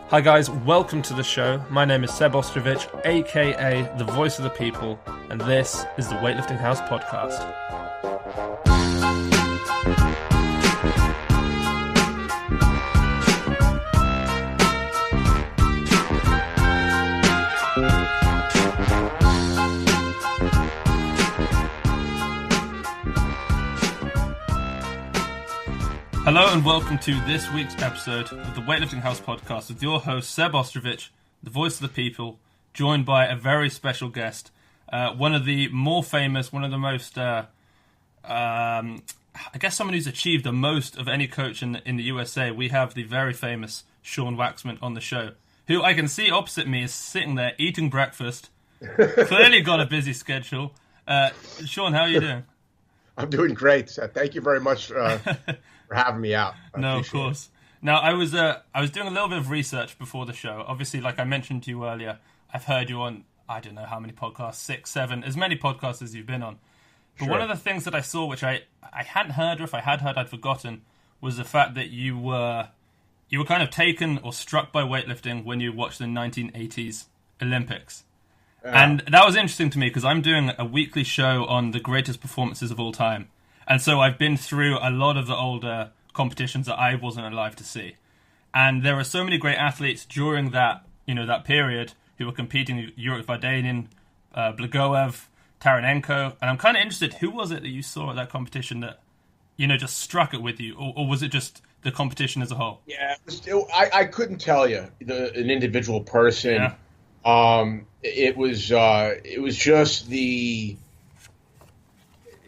Hi guys, welcome to the show. My name is Seb Ostrovich, aka the Voice of the People, and this is the Weightlifting House podcast. Hello and welcome to this week's episode of the Weightlifting House podcast with your host Seb Ostrovich, the Voice of the People, joined by a very special guest, one of the more famous, one of the most, I guess someone who's achieved the most of any coach in the USA. We have the very famous Sean Waxman on the show, who I can see opposite me is sitting there eating breakfast, clearly got a busy schedule. Sean, how are you doing? I'm doing great. Thank you very much for having me out. No, of course. Now, I was doing a little bit of research before the show. Obviously, like I mentioned to you earlier, I've heard you on, I don't know how many podcasts, 6, 7, as many podcasts as you've been on. But Sure. One of the things that I saw, which I hadn't heard, or if I had heard, I'd forgotten, was the fact that you were kind of taken or struck by weightlifting when you watched the 1980s Olympics. And that was interesting to me because I'm doing a weekly show on the greatest performances of all time. And so I've been through a lot of the older competitions that I wasn't alive to see. And there were so many great athletes during that period who were competing, Yuriy Vardanin, Blagoev, Taranenko. And I'm kind of interested, who was it that you saw at that competition that, just struck it with you? Or was it just the competition as a whole? Yeah, I couldn't tell you an individual person. Yeah. It was just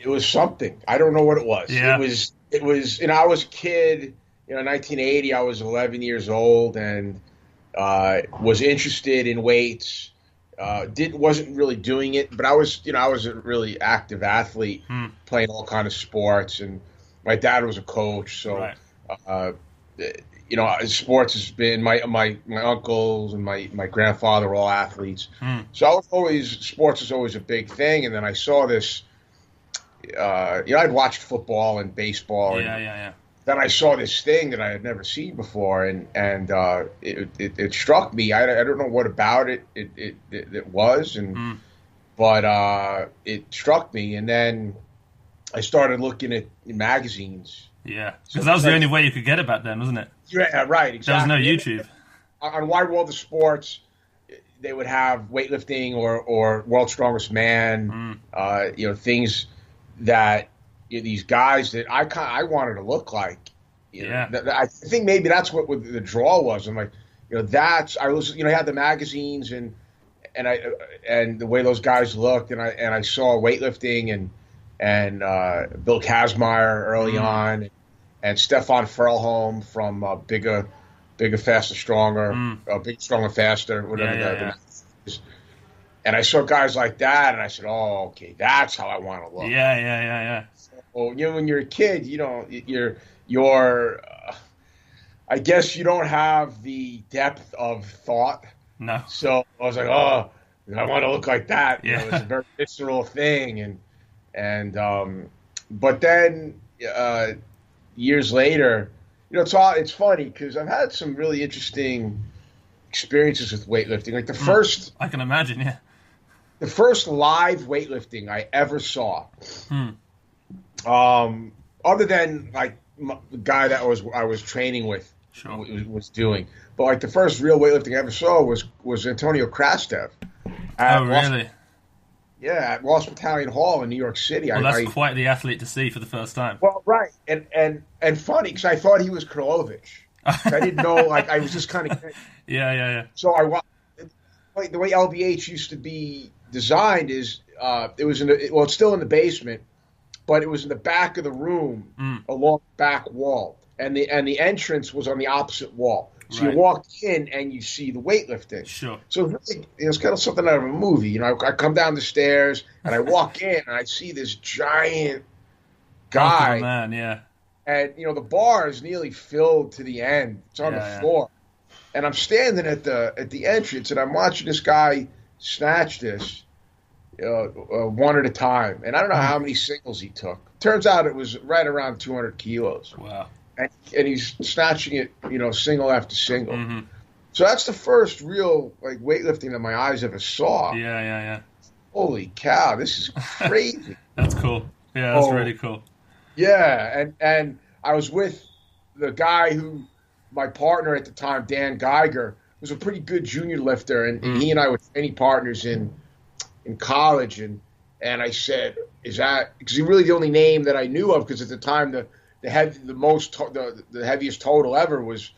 it was something. I don't know what it was. Yeah. It was, I was a kid, 1980, I was 11 years old and, was interested in weights, wasn't really doing it, but I was a really active athlete, playing all kind of sports, and my dad was a coach. So, Right. Sports has been my uncles and my grandfather were all athletes. So sports was always a big thing. And then I saw this, I'd watched football and baseball. Yeah. Then I saw this thing that I had never seen before, and it struck me. I don't know what about it was, but it struck me. And then I started looking at magazines. Yeah, because that was the only way you could get it back then, wasn't it? Yeah, right, exactly. There was no YouTube. On Wide World of Sports, they would have weightlifting or World's Strongest Man, things that these guys that I wanted to look like. I think maybe that's what the draw was. I'm like, I had the magazines and the way those guys looked, and I saw weightlifting and Bill Kazmaier early on, and Stefan Ferlholm from Bigger, Faster, Stronger, Bigger, Stronger, Faster, whatever that is. And I saw guys like that, and I said, "Oh, okay, that's how I want to look." Yeah. So, when you're a kid, you're I guess you don't have the depth of thought. No. So I was like, "Oh, I want to look like that." Yeah. It's a very visceral thing, but then years later, it's funny because I've had some really interesting experiences with weightlifting. Like the first, I can imagine, yeah. The first live weightlifting I ever saw, other than like the guy that I was training with, Sure. was doing, but like the first real weightlifting I ever saw was Antonio Krastev. Oh, really? At Ross Battalion Hall in New York City. Well, that's quite the athlete to see for the first time. Well, right, and funny because I thought he was Krlovich. I didn't know. Like I was just kind of. Yeah. So the way LBH used to be designed is it was it's still in the basement, but it was in the back of the room along the back wall, and the entrance was on the opposite wall. So Right. you walk in and you see the weightlifting. Sure. So it's kind of something out of a movie. I come down the stairs and I walk in and I see this giant guy. Oh, man, yeah. And, the bar is nearly filled to the end. It's on the floor. And I'm standing at the entrance and I'm watching this guy snatch this one at a time. And I don't know how many singles he took. Turns out it was right around 200 kilos. Wow. and he's snatching it, single after single. Mm-hmm. So that's the first real weightlifting that my eyes ever saw. Yeah. Holy cow, this is crazy. That's cool. Yeah, that's really cool. Yeah, and I was with the guy who, my partner at the time, Dan Geiger, was a pretty good junior lifter, and he and I were training partners in college, and I said, "Is that?" Because he really the only name that I knew of, because at the time the heaviest total ever was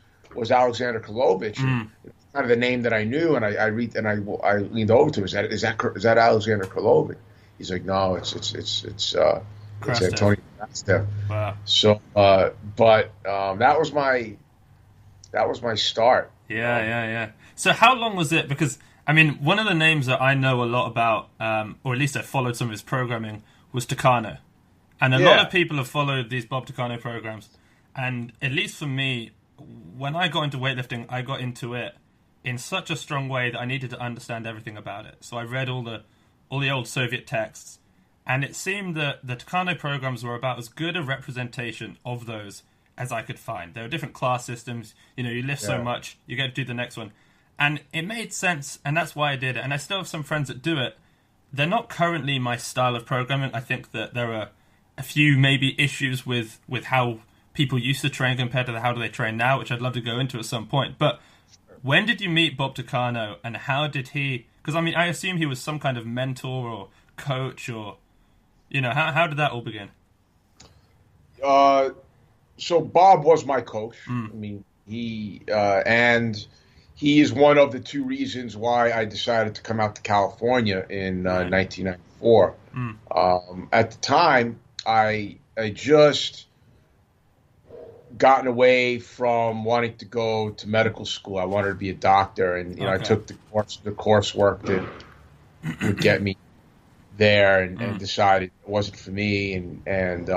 Alexander Kolovich, kind of the name that I knew, and I leaned over to him. Is that Alexander Kolovich? He's like, "No, it's Antonio Krastev." Wow. So, but that was my start. Yeah. So how long was it? Because, I mean, one of the names that I know a lot about, or at least I followed some of his programming, was Takano. And a lot of people have followed these Bob Takano programs. And at least for me, when I got into weightlifting, I got into it in such a strong way that I needed to understand everything about it. So I read all the old Soviet texts. And it seemed that the Takano programs were about as good a representation of those as I could find. There were different class systems. You lift so much, you get to do the next one. And it made sense, and that's why I did it. And I still have some friends that do it. They're not currently my style of programming. I think that there are a few maybe issues with how people used to train compared to how do they train now, which I'd love to go into at some point. But when did you meet Bob Takano, and how did he... Because, I mean, I assume he was some kind of mentor or coach, or... how did that all begin? So Bob was my coach. I mean, he is one of the two reasons why I decided to come out to California in 1994. At the time, I just gotten away from wanting to go to medical school. I wanted to be a doctor, and I took the coursework that would get me there, and decided it wasn't for me, and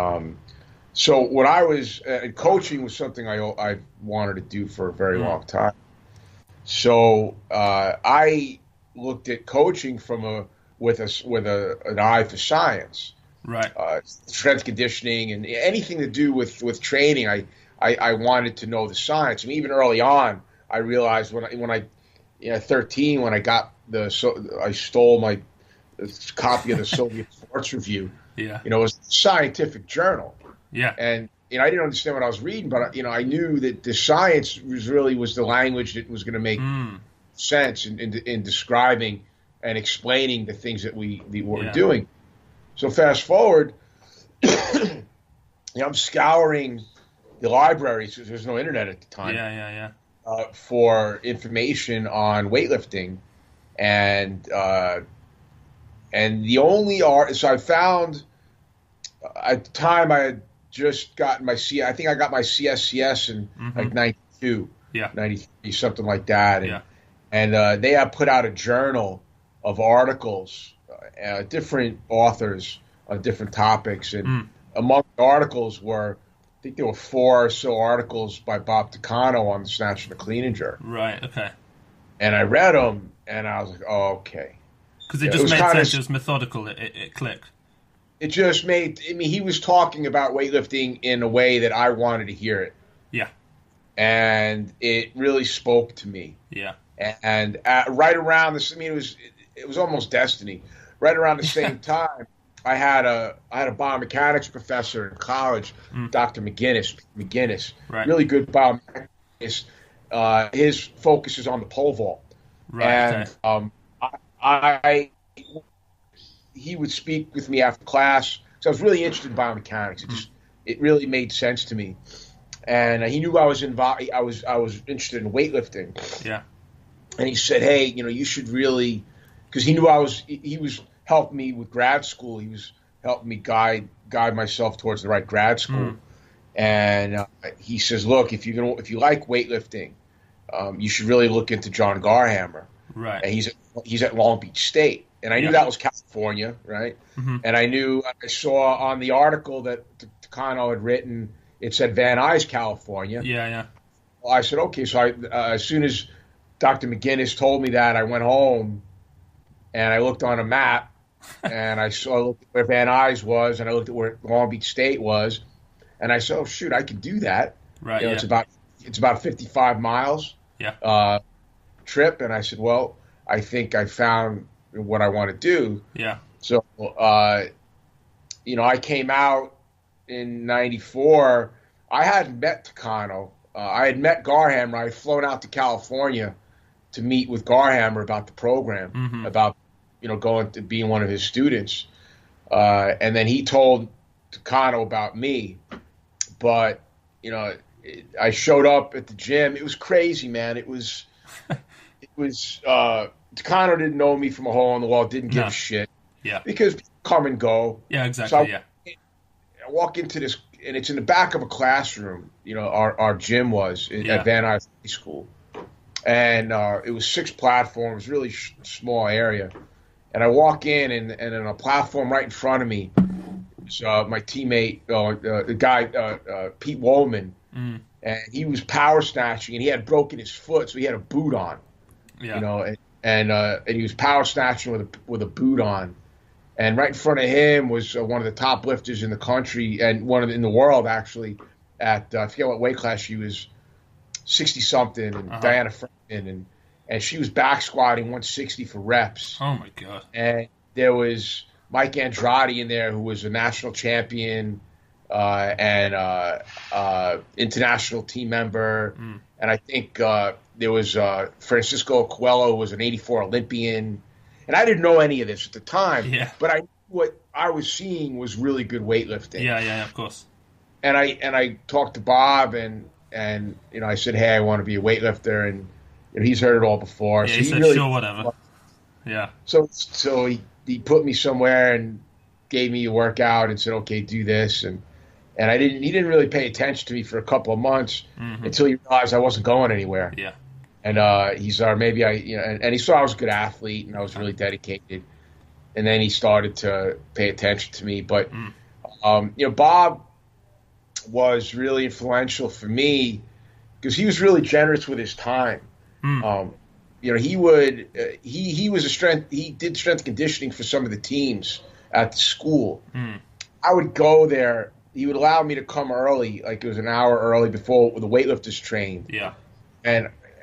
so when I was coaching was something I wanted to do for a very long time. So I looked at coaching with an eye for science, right? Strength conditioning and anything to do with training. I wanted to know the science. I mean, even early on, I realized when I 13, when I got I stole my copy of the Soviet Sports Review. Yeah, it was a scientific journal. Yeah, and I didn't understand what I was reading, but I knew that the science was the language that was going to make sense in describing and explaining the things that we were doing. So fast forward, I'm scouring the libraries because there's no internet at the time. For information on weightlifting, and the only art. So I found at the time I had just gotten I think I got my CSCS in like 92, 93, something like that. And they have put out a journal of articles, different authors on different topics. And among the articles I think there were 4 or so articles by Bob Takano on the snatch and the clean and jerk. Right, okay. And I read them, and I was like, oh, okay. Because it just made sense. It was methodical. It clicked. It just made... I mean, he was talking about weightlifting in a way that I wanted to hear it. Yeah. And it really spoke to me. Yeah. And right around this... I mean, it was almost destiny. Right around the same time, I had a biomechanics professor in college, Dr. McGinnis. Right. Really good biomechanics. His focus is on the pole vault. Right. And he would speak with me after class. So I was really interested in biomechanics. It really made sense to me. And he knew I was interested in weightlifting. Yeah. And he said, "Hey, you should really," because he knew he was helping me with grad school. He was helping me guide myself towards the right grad school. And he says, "Look, if you like weightlifting, you should really look into John Garhammer." Right. And he's at Long Beach State. And I knew that was California, right? And I saw on the article that Takano had written, it said Van Nuys, California. Yeah. Well, I said, okay. So as soon as Dr. McGinnis told me that, I went home and I looked on a map, and I looked at where Van Nuys was, and I looked at where Long Beach State was, and I said, oh, shoot, I could do that. Right. You know, Yeah. it's about 55 miles Yeah. trip, and I said, well, I think I found what I want to do. Yeah. So, I came out in '94. I hadn't met Takano. I had met Garhammer. I had flown out to California to meet with Garhammer about the program, Mm-hmm. about going to being one of his students. And then he told Takano about me. But I showed up at the gym. It was crazy, man. It was Takano didn't know me from a hole in the wall. Didn't give a shit. Yeah. Because people come and go. Yeah. Exactly. So Yeah. I walk into this, and it's in the back of a classroom. Our gym was at Van Nuys High School, and it was 6 platforms, really small area. And I walk in, and on a platform right in front of me is my teammate, the guy Pete Woolman, and he was power snatching, and he had broken his foot, so he had a boot on. Yeah. And he was power snatching with a boot on. And right in front of him was one of the top lifters in the country, and in the world, actually, at I forget what weight class she was, 60-something, and Diana Freeman, and she was back squatting 160 for reps. Oh, my God. And there was Mike Andrade in there, who was a national champion and international team member. And I think there was Francisco Coelho, who was an '84 Olympian. And I didn't know any of this at the time, but I knew what I was seeing was really good weightlifting. Yeah, of course. And I talked to Bob, and I said, hey, I want to be a weightlifter, and he's heard it all before. Yeah, so he said, really, sure, whatever. Yeah. So he put me somewhere and gave me a workout and said, okay, do this, and he didn't really pay attention to me for a couple of months until he realized I wasn't going anywhere. Yeah. And he saw maybe and he saw I was a good athlete and I was really dedicated. And then he started to pay attention to me. But, Bob was really influential for me because he was really generous with his time. He was he did strength conditioning for some of the teams at the school. I would go there. He would allow me to come early, like it was an hour early before the weightlifters trained. Yeah.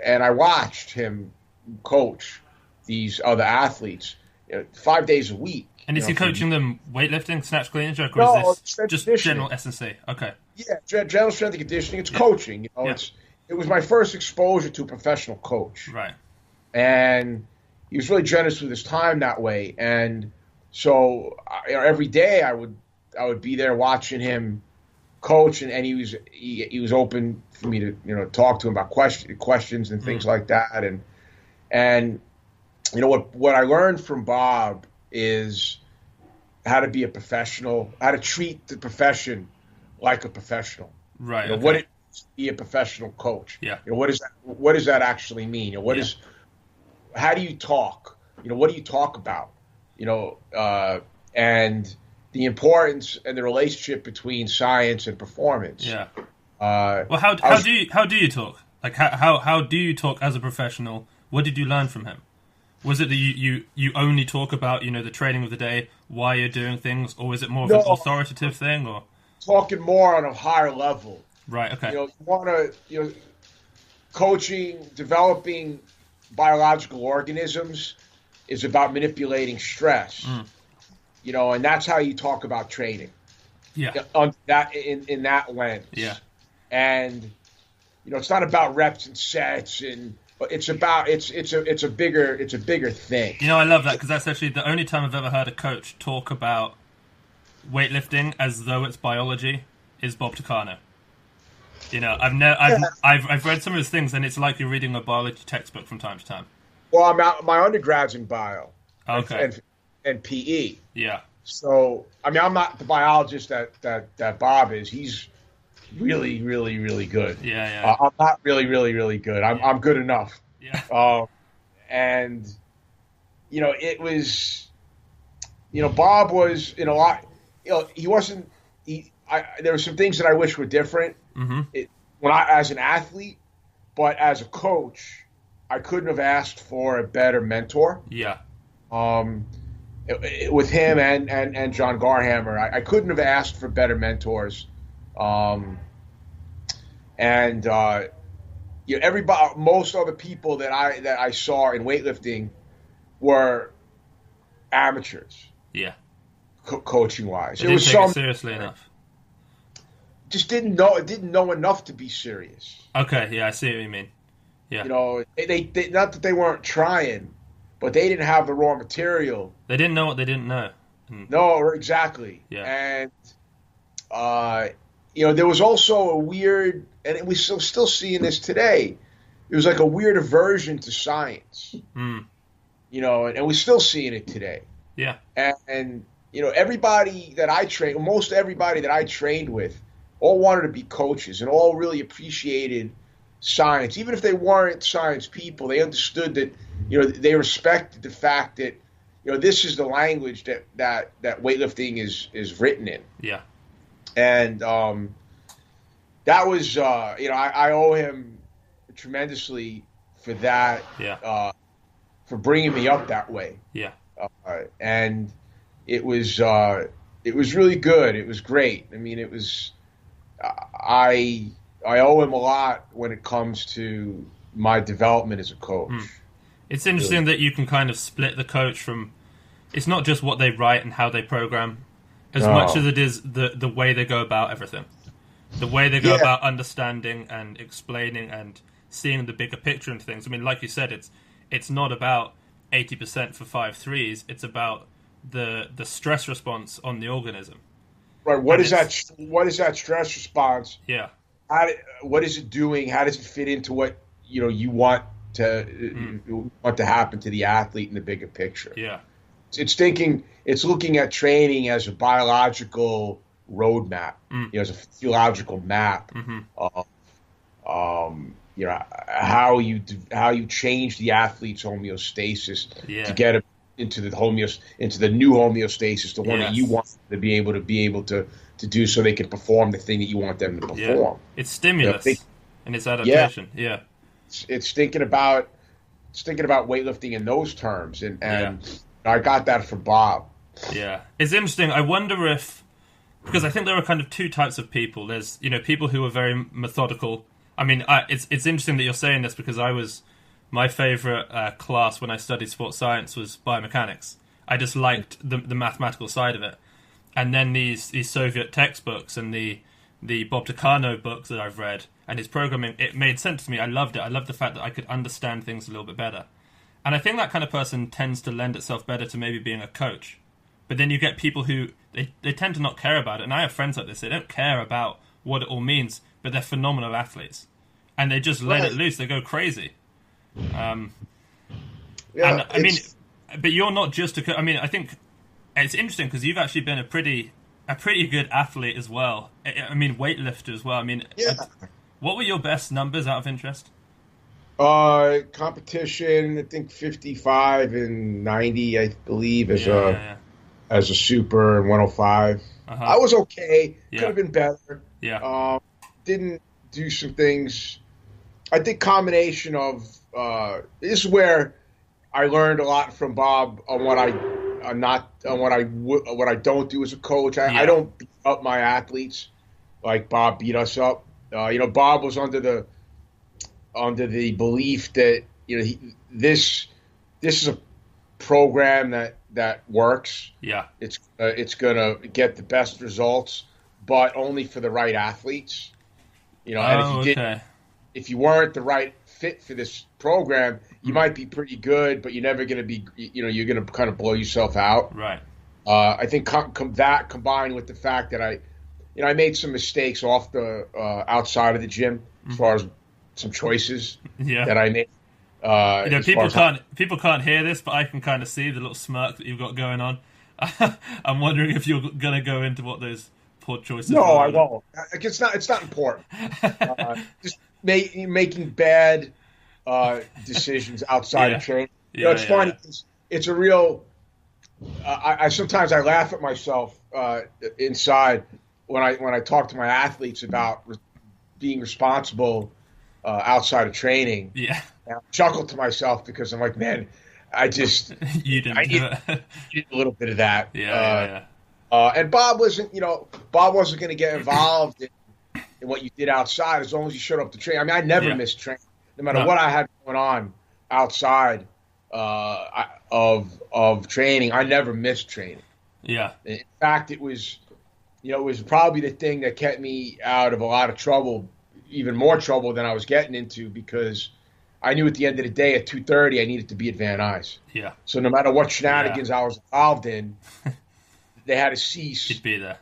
And I watched him coach these other athletes 5 days a week. And is he coaching them weightlifting, snatch, clean and jerk, or No, is this just general S&C? Okay. Yeah, general strength and conditioning. It's coaching. It was my first exposure to a professional coach. Right. And he was really generous with his time that way. And so every day I would be there watching him coach, and he was open for me to talk to him about questions and things like that. And what I learned from Bob is how to be a professional, how to treat the profession like a professional. Right. Okay. What it is to be a professional coach. Yeah. What does that actually mean? How do you talk? What do you talk about? And the importance and the relationship between science and performance. Yeah. Well, how do you talk? Like how do you talk as a professional? What did you learn from him? Was it that you only talk about the training of the day, why you're doing things, or is it more of an authoritative thing? Or talking more on a higher level? Right. Okay. You want to coaching, developing biological organisms is about manipulating stress. And that's how you talk about training. Yeah. On that in that lens. Yeah. And it's not about reps and sets, but it's a bigger thing. I love that because that's actually the only time I've ever heard a coach talk about weightlifting as though it's biology is Bob Takano. I've read some of his things, and it's like you're reading a biology textbook from time to time. Well, my undergrad's in bio. Okay. And PE. Yeah. So, I'm not the biologist that Bob is. He's really, really, really good. Yeah. I'm not really, really, really good. I'm good enough. Yeah. And, it was, Bob was in a lot, he wasn't, there were some things that I wish were different as an athlete, but as a coach, I couldn't have asked for a better mentor. Yeah. With him and John Garhammer, I couldn't have asked for better mentors. and everybody, most other people that I saw in weightlifting were amateurs. Yeah. Coaching wise, They didn't take it seriously enough. Just didn't know enough to be serious. Okay, yeah, I see what you mean. Yeah. They not that they weren't trying, but they didn't have the raw material. They didn't know what they didn't know. No, exactly. Yeah. And there was also a weird, and we're still seeing this today. It was like a weird aversion to science. And we're still seeing it today. Yeah. And everybody that I trained, most everybody that I trained with, all wanted to be coaches and all really appreciated science. Even if they weren't science people, they understood that, they respected the fact that, this is the language that weightlifting is written in. Yeah. And that was, I owe him tremendously for that. Yeah. For bringing me up that way. Yeah. And it was really good. It was great. I mean, it was. I owe him a lot when it comes to my development as a coach. It's interesting that you can kind of split the coach from. It's not just what they write and how they program, as much as it is the way they go about everything, the way they go about understanding and explaining and seeing the bigger picture into things. I mean, like you said, it's not about 80% for 5 threes. It's about the stress response on the organism. Right. What is that stress response? Yeah. What is it doing? How does it fit into what you want to happen to the athlete in the bigger picture? Yeah. It's looking at training as a biological roadmap, as a physiological map of how you change the athlete's homeostasis to get him into the new homeostasis, the one that you want to be able to do, so they can perform the thing that you want them to perform. Yeah. It's stimulus and it's adaptation. Yeah. It's thinking about weightlifting in those terms, and I got that from Bob. Yeah, it's interesting. I wonder if, because I think there are kind of two types of people. There's people who are very methodical. I mean, it's interesting that you're saying this, because my favorite class when I studied sports science was biomechanics. I just liked the mathematical side of it. And then these Soviet textbooks and the Bob Takano books that I've read and his programming, it made sense to me. I loved it. I loved the fact that I could understand things a little bit better. And I think that kind of person tends to lend itself better to maybe being a coach. But then you get people who, they tend to not care about it. And I have friends like this. They don't care about what it all means, but they're phenomenal athletes. And they just let it loose. They go crazy. And I mean, but you're not just I mean, I think it's interesting because you've actually been a pretty good athlete as well. I mean, weightlifter as well. I mean, what were your best numbers out of interest? Competition, I think 55 and 90, I believe, as a super, and 105. I was okay. Could have been better. Yeah. Didn't do some things. I think combination of this is where I learned a lot from Bob on what I don't do as a coach. I don't beat up my athletes like Bob beat us up. Bob was under the belief that this is a program that works. Yeah, it's gonna get the best results, but only for the right athletes. And if you weren't the right fit for this program, you might be pretty good, but you're never gonna be. You're gonna kind of blow yourself out. Right. I think that combined with the fact that I made some mistakes off the outside of the gym as far as some choices that I made. People can't hear this, but I can kind of see the little smirk that you've got going on. I'm wondering if you're going to go into what those poor choices No, were. I won't. It's not important. Just making bad decisions outside of training. It's funny because it's a real. I sometimes I laugh at myself inside when I talk to my athletes about being responsible outside of training. Yeah. And I chuckle to myself because I'm like, man, I need a little bit of that. Yeah. And Bob wasn't going to get involved and what you did outside, as long as you showed up to train. I mean, I never missed training, no matter what I had going on outside of training. I never missed training. Yeah. In fact, it was probably the thing that kept me out of a lot of trouble, even more trouble than I was getting into, because I knew at the end of the day at 2:30 I needed to be at Van Nuys. Yeah. So no matter what shenanigans I was involved in, they had to cease. You'd be there.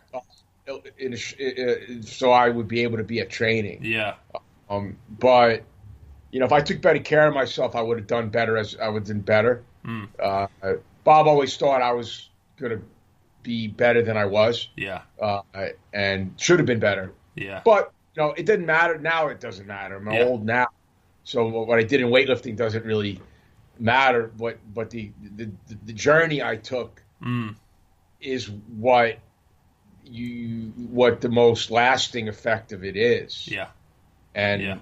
So I would be able to be at training. Yeah. But if I took better care of myself, I would have done better. I would have done better. Bob always thought I was going to be better than I was. Yeah. And should have been better. Yeah. But it didn't matter. Now it doesn't matter. I'm old now, so what I did in weightlifting doesn't really matter. But the journey I took is what the most lasting effect of it is. Yeah. And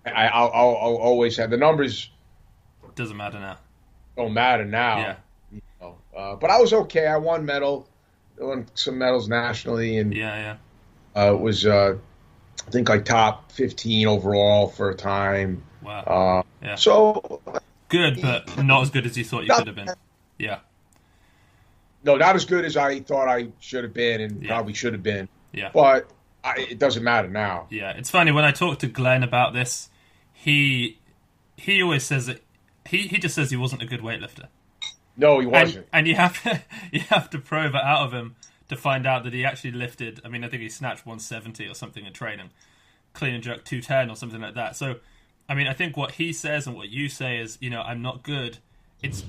I'll always have the numbers. Doesn't matter now. Don't matter now. Yeah. But I was okay. I won some medals nationally, and it was I think like top 15 overall for a time. Wow. So good, but not as good as you thought you could have been. Yeah. No, not as good as I thought I should have been, and probably should have been. Yeah. But it doesn't matter now. Yeah. It's funny, when I talk to Glenn about this, he always says that he just says he wasn't a good weightlifter. No, he wasn't. And you have to probe it out of him to find out that he actually lifted. I mean, I think he snatched 170 or something in training, clean and jerk 210 or something like that. So, I mean, I think what he says and what you say is, I'm not good. It's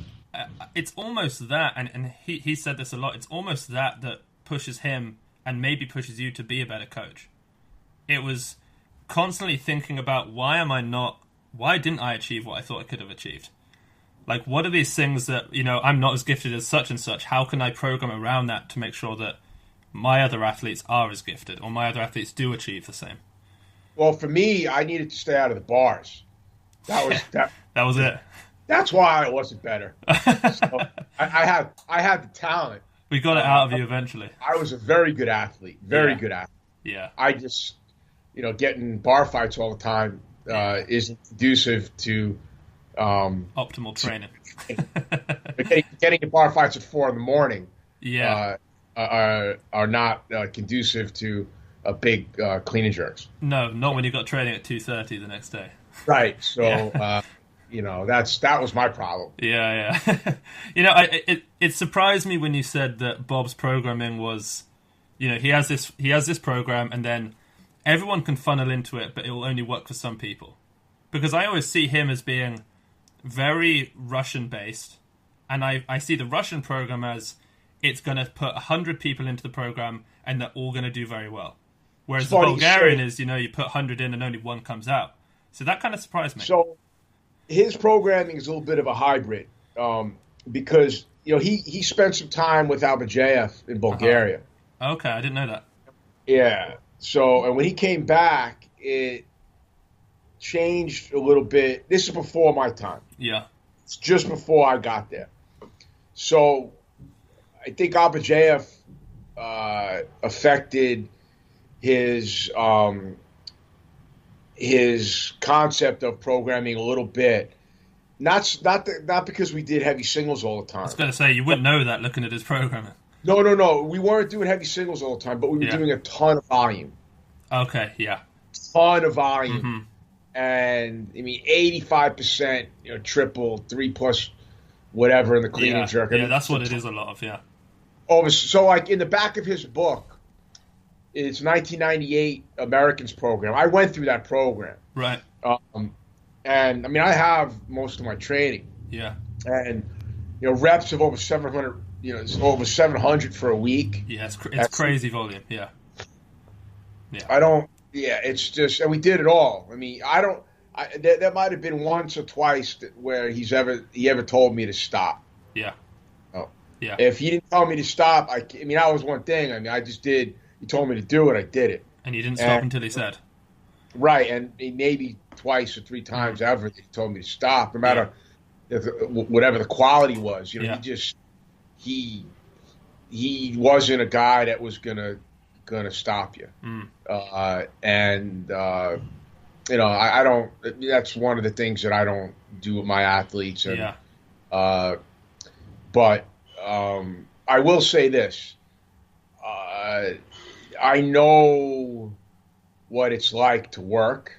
almost that, and he said this a lot. It's almost that pushes him and maybe pushes you to be a better coach. It was constantly thinking about why didn't I achieve what I thought I could have achieved? Like, what are these things that, I'm not as gifted as such and such? How can I program around that to make sure that my other athletes are as gifted, or my other athletes do achieve the same? Well, for me, I needed to stay out of the bars. That was it. That's why I wasn't better. So I had the talent. We got it out of you eventually. I was a very good athlete. Very good athlete. Yeah. I just, getting bar fights all the time isn't conducive to optimal training. Getting in bar fights at 4 a.m. Are not conducive to a big clean and jerks. No, not when you've got training at 2:30 the next day. Right. So that was my problem. Yeah. It surprised me when you said that Bob's programming was, he has this program, and then everyone can funnel into it, but it will only work for some people. Because I always see him as being very Russian-based, and I see the Russian program as it's going to put 100 people into the program, and they're all going to do very well. Whereas the Bulgarian is, you put 100 in and only one comes out. So that kind of surprised me. So his programming is a little bit of a hybrid, because he spent some time with Albajev in Bulgaria. Okay, I didn't know that. Yeah. So, and when he came back, it changed a little bit. This is before my time. Yeah. It's just before I got there. So I think Albajev affected his concept of programming a little bit. Not because we did heavy singles all the time. I was going to say, you wouldn't know that looking at his programming. No. We weren't doing heavy singles all the time, but we were doing a ton of volume. Okay, yeah. Ton of volume. Mm-hmm. And, 85%, triple, 3+ whatever in the clean and jerk. Yeah, that's what it is a lot of, yeah. So, like, in the back of his book, it's 1998 Americans program. I went through that program. Right. And, I have most of my training. Yeah. And, reps of over 700, it's over 700 for a week. Yeah, it's crazy volume, yeah. It's just, and we did it all. There might have been once or twice where he ever told me to stop. Yeah. Oh. Yeah. If he didn't tell me to stop, that was one thing. I just did. He told me to do it. I did it. And you didn't stop until he said. Right, and maybe twice or 3 times ever he told me to stop, no matter whatever the quality was. He wasn't a guy that was gonna going to stop you. I don't. That's one of the things that I don't do with my athletes. And, but I will say this: I know what it's like to work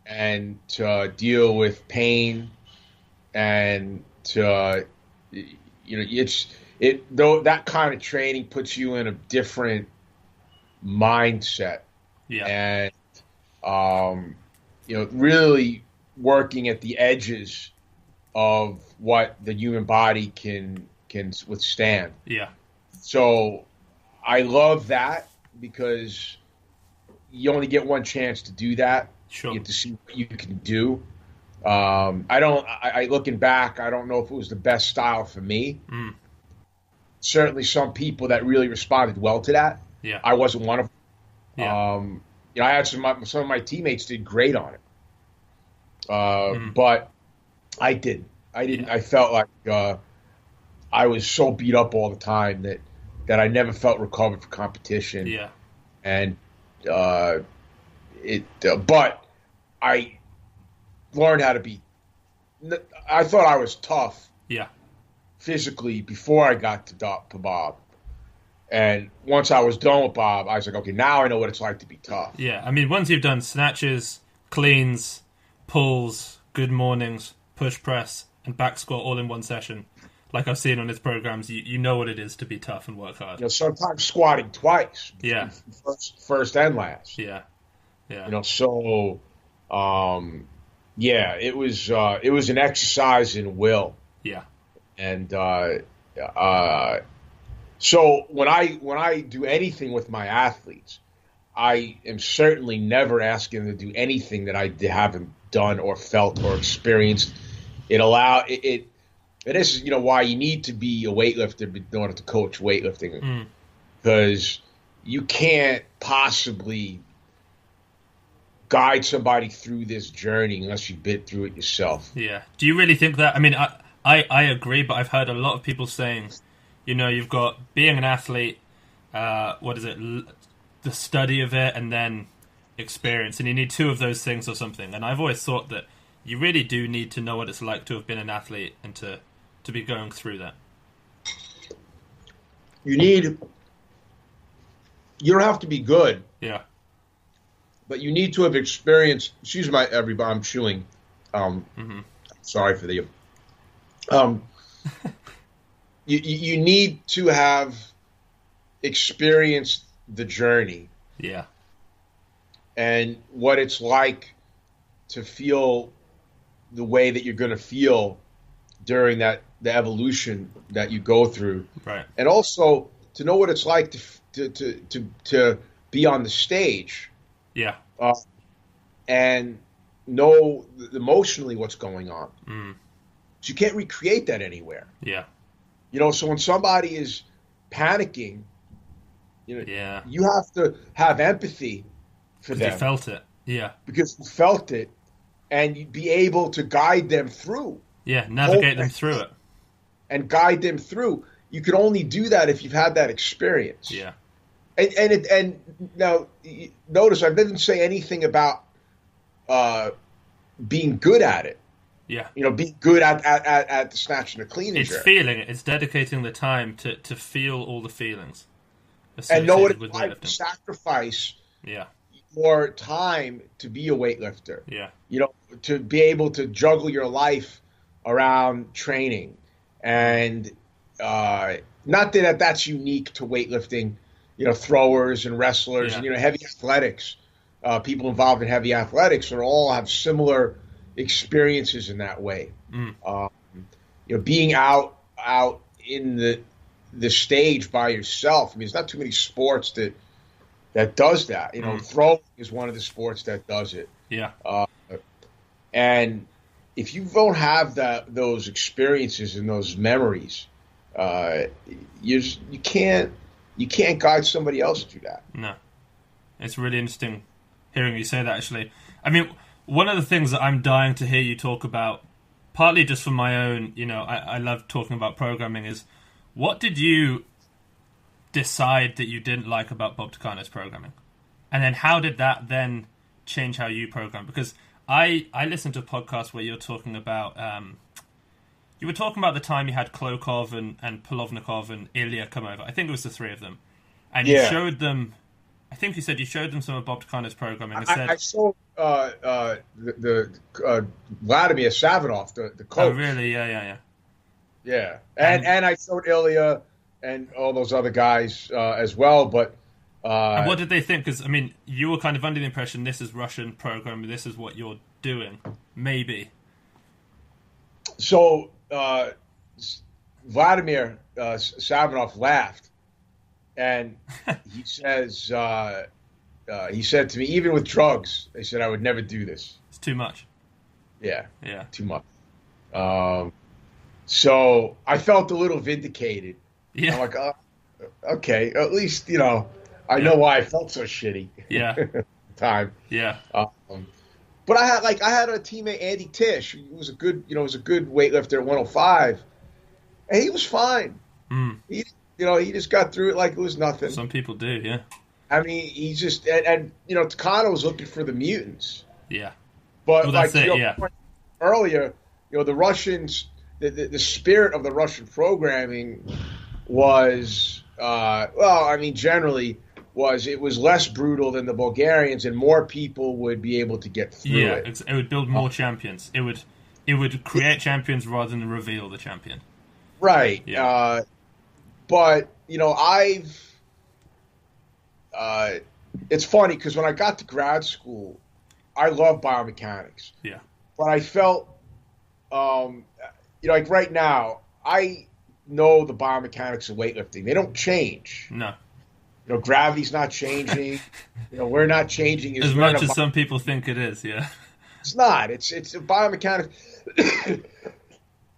and to deal with pain, and to though that kind of training puts you in a different mindset. And really working at the edges of what the human body can withstand. So I love that, because you only get one chance to do that. You get to see what you can do. Looking back, I don't know if it was the best style for me. Certainly some people that really responded well to that. I wasn't one of them. I had some of my teammates did great on it. But I didn't. I felt like I was so beat up all the time that I never felt recovered for competition. And but I learned how to be. I thought I was tough. Physically before I got to Bob. And once I was done with Bob, I was like, okay, now I know what it's like to be tough. I mean, once you've done snatches, cleans, pulls, good mornings, push press, and back squat all in one session, like I've seen on his programs, you know what it is to be tough and work hard. Sometimes squatting twice. First and last. It was an exercise in will. And so when I do anything with my athletes, I am certainly never asking them to do anything that I haven't done or felt or experienced. It is why you need to be a weightlifter in order to coach weightlifting, because you can't possibly guide somebody through this journey unless you've been through it yourself. Do you really think that? I mean, I agree, but I've heard a lot of people saying, you've got being an athlete, the study of it, and then experience, and you need two of those things or something. And I've always thought that you really do need to know what it's like to have been an athlete and to be going through that. You don't have to be good. But you need to have experienced. Excuse my everybody, I'm chewing. Sorry for the. You need to have experienced the journey. And what it's like to feel the way that you're going to feel during the evolution that you go through. And also to know what it's like to be on the stage. And know emotionally what's going on. So you can't recreate that anywhere. So when somebody is panicking, you have to have empathy for them. You felt it. Because you felt it, and you'd be able to guide them through. Navigate them through it. And guide them through. You can only do that if you've had that experience. And now notice I didn't say anything about being good at it. Being good at the snatch and the clean. It's feeling it. It's dedicating the time to feel all the feelings. And know what it's like to sacrifice your time to be a weightlifter. To be able to juggle your life around training. And not that that's unique to weightlifting. Throwers and wrestlers and heavy athletics. People involved in heavy athletics all have similar experiences in that way. Being out in the stage by yourself. I mean, there's not too many sports that does that. Throwing is one of the sports that does it. And if you don't have those experiences and those memories, you can't guide somebody else through that. No, it's really interesting hearing you say that. Actually, I mean, one of the things that I'm dying to hear you talk about, partly just for my own, I love talking about programming, is what did you decide that you didn't like about Bob Takano's programming? And then how did that then change how you program? Because I listened to a podcast where you're talking about you were talking about the time you had Klokov and Polovnikov and Ilya come over. I think it was the three of them, and you showed them. I think you said you showed them some of Bob Takano's programming. And said, I saw the Vladimir Savinov, the coach. Oh, really? Yeah. Yeah, and I showed Ilya and all those other guys as well. But and what did they think? Because I mean, you were kind of under the impression this is Russian programming. This is what you're doing, maybe. So Vladimir Savinov laughed, and he says he said to me, even with drugs, they said I would never do this. It's too much. Yeah, Yeah, too much. So I felt a little vindicated. Yeah, I'm like, okay, at least I know why I felt so shitty. Yeah, at the time. Yeah. But I had a teammate, Andy Tish, who was a good weightlifter at 105, and he was fine. He just got through it like it was nothing. Some people do, yeah. I mean, he just and Takano was looking for the mutants. Yeah. But well, that's it, earlier, the Russians, the spirit of the Russian programming was, generally it was less brutal than the Bulgarians, and more people would be able to get through it. Yeah, it would build more champions. It would create champions rather than reveal the champion. Right. Yeah. But it's funny because when I got to grad school, I love biomechanics. Yeah. But I felt, like right now, I know the biomechanics of weightlifting. They don't change. No. Gravity's not changing. We're not changing as much as some people think it is. Yeah. It's not. It's biomechanics.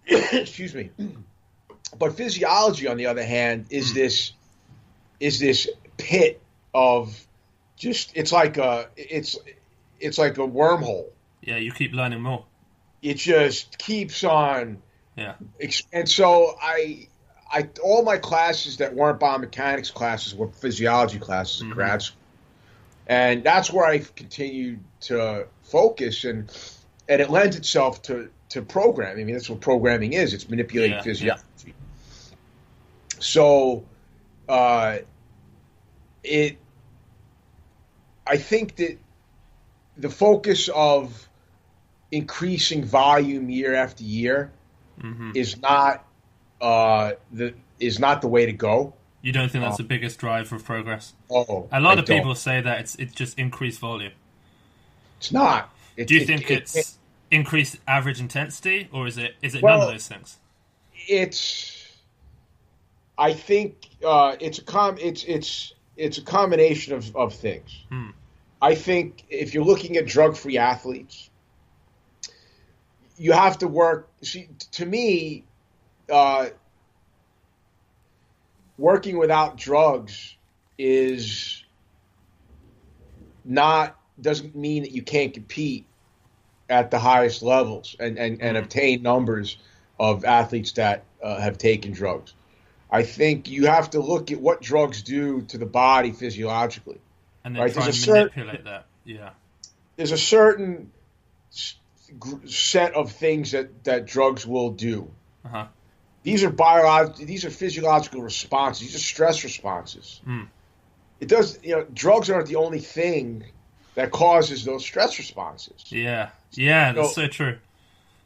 Excuse me. But physiology, on the other hand, is this pit of just it's like a wormhole. Yeah, you keep learning more. It just keeps on. Yeah. And so I all my classes that weren't biomechanics classes were physiology classes in grad school. And that's where I continued to focus, and it lends itself to programming. I mean, that's what programming is. It's manipulating physiology. Yeah. So I think that the focus of increasing volume year after year is not the way to go. You don't think that's the biggest driver of progress? Oh, a lot of people say that it's just increased volume. It's not. Do you think it's increased average intensity, or is it none of those things? I think it's a combination of things. I think if you're looking at drug-free athletes, you have to work. See, to me, working without drugs doesn't mean that you can't compete at the highest levels and obtain numbers of athletes that have taken drugs. I think you have to look at what drugs do to the body physiologically. And then try and manipulate that. Yeah. There's a certain set of things that drugs will do. Uh-huh. These are physiological responses. These are stress responses. It does. Drugs aren't the only thing that causes those stress responses. Yeah, that's so true.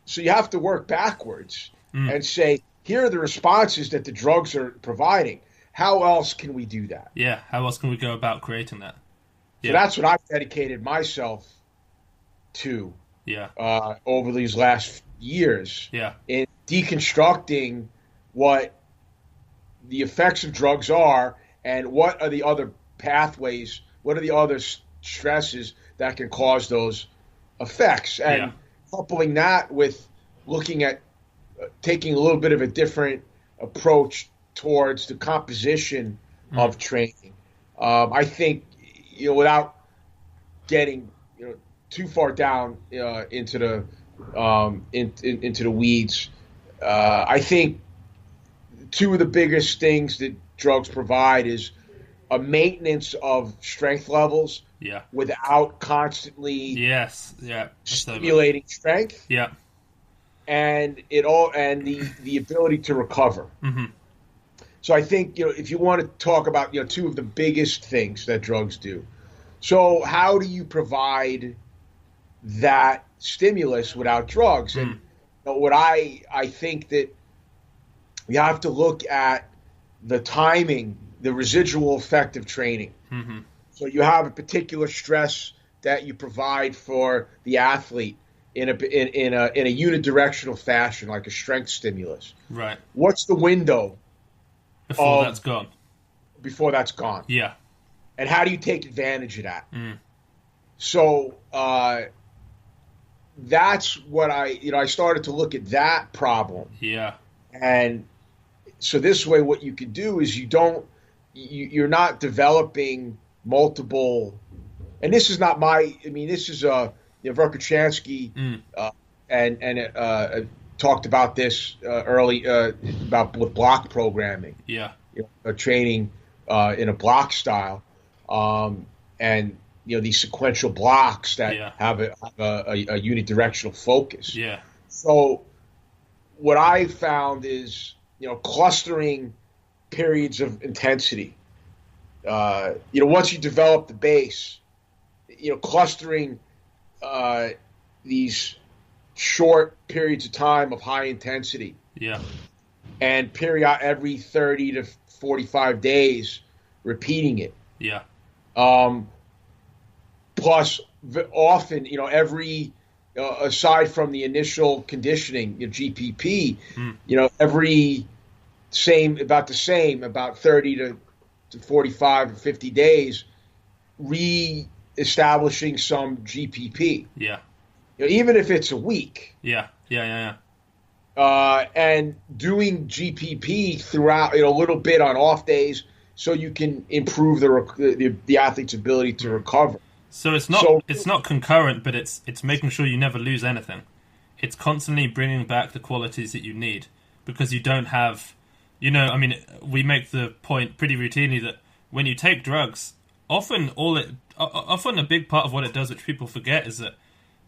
So you have to work backwards and say, here are the responses that the drugs are providing. How else can we do that? Yeah, how else can we go about creating that? So that's what I've dedicated myself to. Yeah. Over these last years. Yeah. In deconstructing what the effects of drugs are and what are the other pathways, what are the other stresses that can cause those effects, and coupling that with looking at taking a little bit of a different approach towards the composition of training. I think, without getting too far down into the weeds, I think two of the biggest things that drugs provide is a maintenance of strength levels without constantly stimulating strength. Yeah. And the ability to recover. Mm-hmm. So I think, if you want to talk about, two of the biggest things that drugs do. So how do you provide that stimulus without drugs? And what I think that you have to look at the timing, the residual effect of training. Mm-hmm. So you have a particular stress that you provide for the athlete in a unidirectional fashion, like a strength stimulus. Right. What's the window before that's gone? Before that's gone. Yeah. And how do you take advantage of that? So that's what I started to look at that problem. Yeah. And so this way, what you can do is you're not developing multiple. And this is not this is Verkhoshansky and talked about this early with block programming. Yeah. Training in a block style, and these sequential blocks that have a unidirectional focus. Yeah. So what I found is clustering periods of intensity. Once you develop the base, clustering these short periods of time of high intensity. Yeah. And every 30 to 45 days, repeating it. Yeah. Plus, often, every aside from the initial conditioning, GPP, about 30 to 45 or 50 days, re-establishing some GPP. Yeah. Even if it's a week. Yeah. And doing GPP throughout, a little bit on off days, so you can improve the athlete's ability to recover. So it's not concurrent, but it's making sure you never lose anything. It's constantly bringing back the qualities that you need, because you don't have, we make the point pretty routinely that when you take drugs, often a big part of what it does, which people forget, is that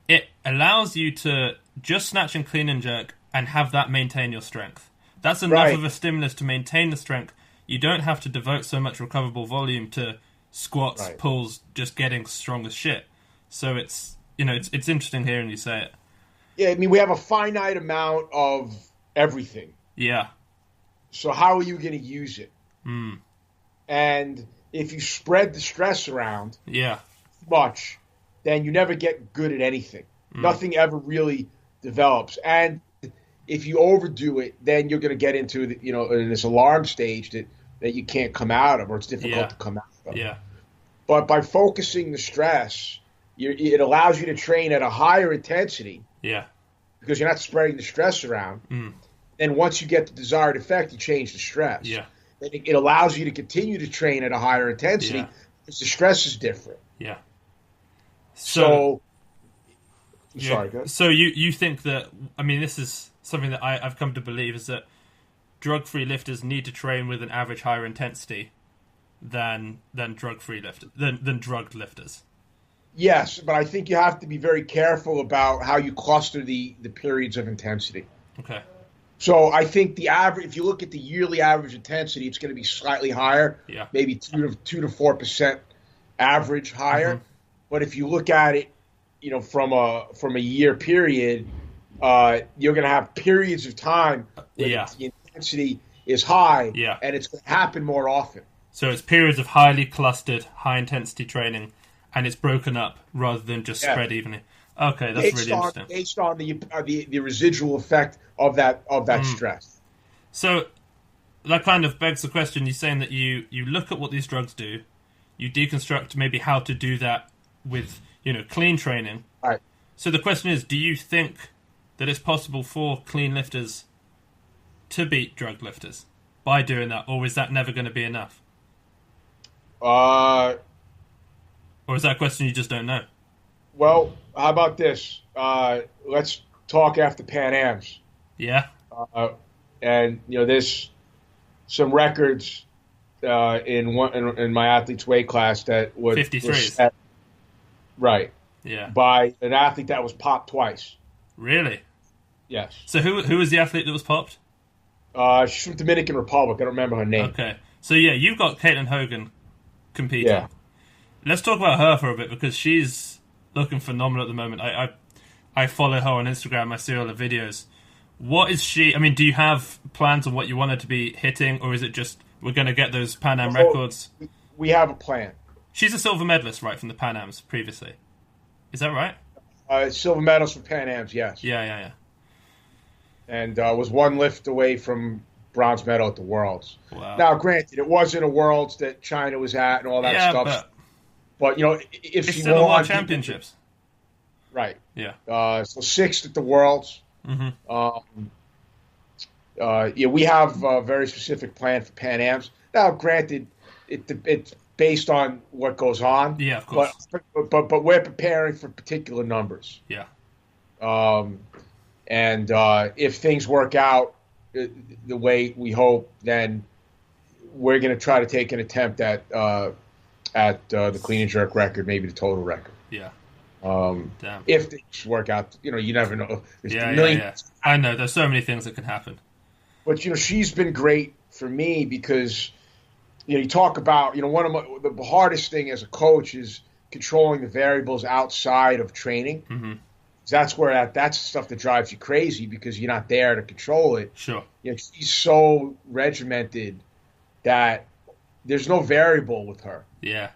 it allows you to just snatch and clean and jerk and have that maintain your strength. That's enough of a stimulus to maintain the strength. You don't have to devote so much recoverable volume to squats, pulls, just getting strong as shit. So it's interesting hearing you say it. Yeah, we have a finite amount of everything. Yeah. So how are you going to use it? And if you spread the stress around much, then you never get good at anything. Nothing ever really develops. And if you overdo it, then you're going to get into in this alarm stage that you can't come out of, or it's difficult to come out of. Yeah. But by focusing the stress, it allows you to train at a higher intensity. Yeah. Because you're not spreading the stress around. And once you get the desired effect, you change the stress. Yeah. It allows you to continue to train at a higher intensity because the stress is different. Yeah. Sorry, go ahead. So you think that, this is something that I've come to believe, is that drug-free lifters need to train with an average higher intensity than drug-free lifters, than drugged lifters. Yes, but I think you have to be very careful about how you cluster the periods of intensity. Okay. So I think if you look at the yearly average intensity, it's going to be slightly higher, maybe 2 to 4% average higher. But if you look at it, from a year period, you're going to have periods of time where the intensity is high, and it's going to happen more often. So it's periods of highly clustered, high-intensity training, and it's broken up rather than just spread evenly. Okay, that's really interesting. Based on the residual effect of that stress. So that kind of begs the question. You're saying that you look at what these drugs do, you deconstruct maybe how to do that with clean training. Right. So the question is, do you think that it's possible for clean lifters to beat drug lifters by doing that, or is that never going to be enough? Or is that a question you just don't know? Well, how about this? Let's talk after Pan Ams. Yeah. And there's some records in my athlete's weight class that was 53s. set, right, Yeah. by an athlete that was popped twice. Really? Yes. So who was the athlete that was popped? She's from Dominican Republic. I don't remember her name. Okay. So yeah, you've got Caitlin Hogan competing. Yeah. Let's talk about her for a bit because she's looking phenomenal at the moment. I follow her on Instagram. I see all the videos. What is she? I mean, do you have plans on what you want her to be hitting, or is it just we're going to get those Pan Am records? We have a plan. She's a silver medalist, right, from the Pan Ams previously. Is that right? Silver medals for Pan Ams, yes. Yeah. And was one lift away from bronze medal at the Worlds. Wow. Now, granted, it wasn't a Worlds that China was at and all that stuff. But you know, if it's she still won World Championships, right? Yeah. So 6th at the Worlds. Mm-hmm. Yeah, we have a very specific plan for Pan Ams. Now, granted, it's based on what goes on. Yeah, of course. But we're preparing for particular numbers. Yeah. And if things work out the way we hope, then we're going to try to take an attempt at the clean and jerk record, maybe the total record. Yeah. Damn. If things work out, you know, you never know. There's Yeah. I know. There's so many things that can happen. But, you know, she's been great for me because, you know, you talk about, you know, the hardest thing as a coach is controlling the variables outside of training. Mm-hmm. That's where that's the stuff that drives you crazy because you're not there to control it. Sure. You know, she's so regimented that there's no variable with her. Yeah.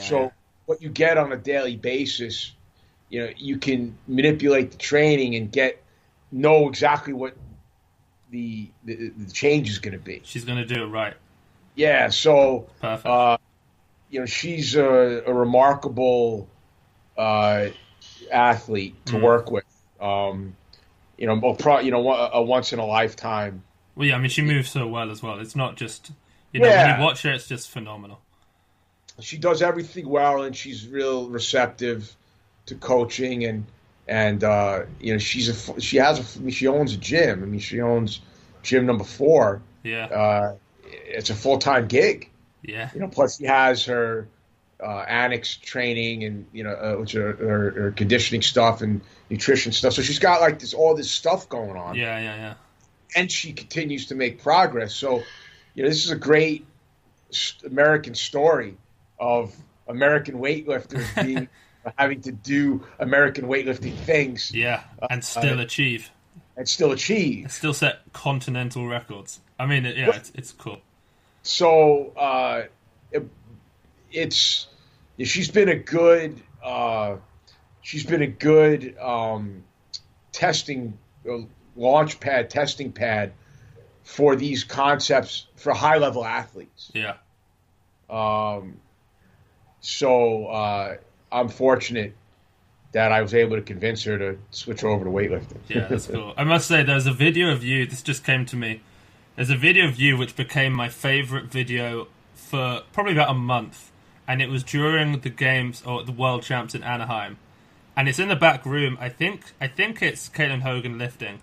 So what you get on a daily basis, you know, you can manipulate the training and know exactly what the change is going to be. She's going to do it right. Yeah. So, perfect. You know, she's a remarkable athlete to work with. You know, a once in a lifetime. Well, yeah. I mean, she moves so well as well. It's not just when you watch her, it's just phenomenal. She does everything well, and she's real receptive to coaching, and you know, she owns a gym. I mean, she owns gym number 4. Yeah. It's a full-time gig. Yeah. You know, plus she has her annex training and, you know, which are her conditioning stuff and nutrition stuff. So she's got like all this stuff going on. Yeah. And she continues to make progress. So, you know, this is a great American story of American weightlifters having to do American weightlifting things. Yeah, and still achieve. And still achieve. And still set continental records. I mean, it's cool. So she's been a good testing testing pad for these concepts for high level athletes. Yeah. So I'm fortunate that I was able to convince her to switch over to weightlifting. Yeah, that's cool. I must say, there's a video of you. This just came to me. There's a video of you which became my favorite video for probably about a month, and it was during the games or the World Champs in Anaheim, and it's in the back room. I think it's Caitlin Hogan lifting,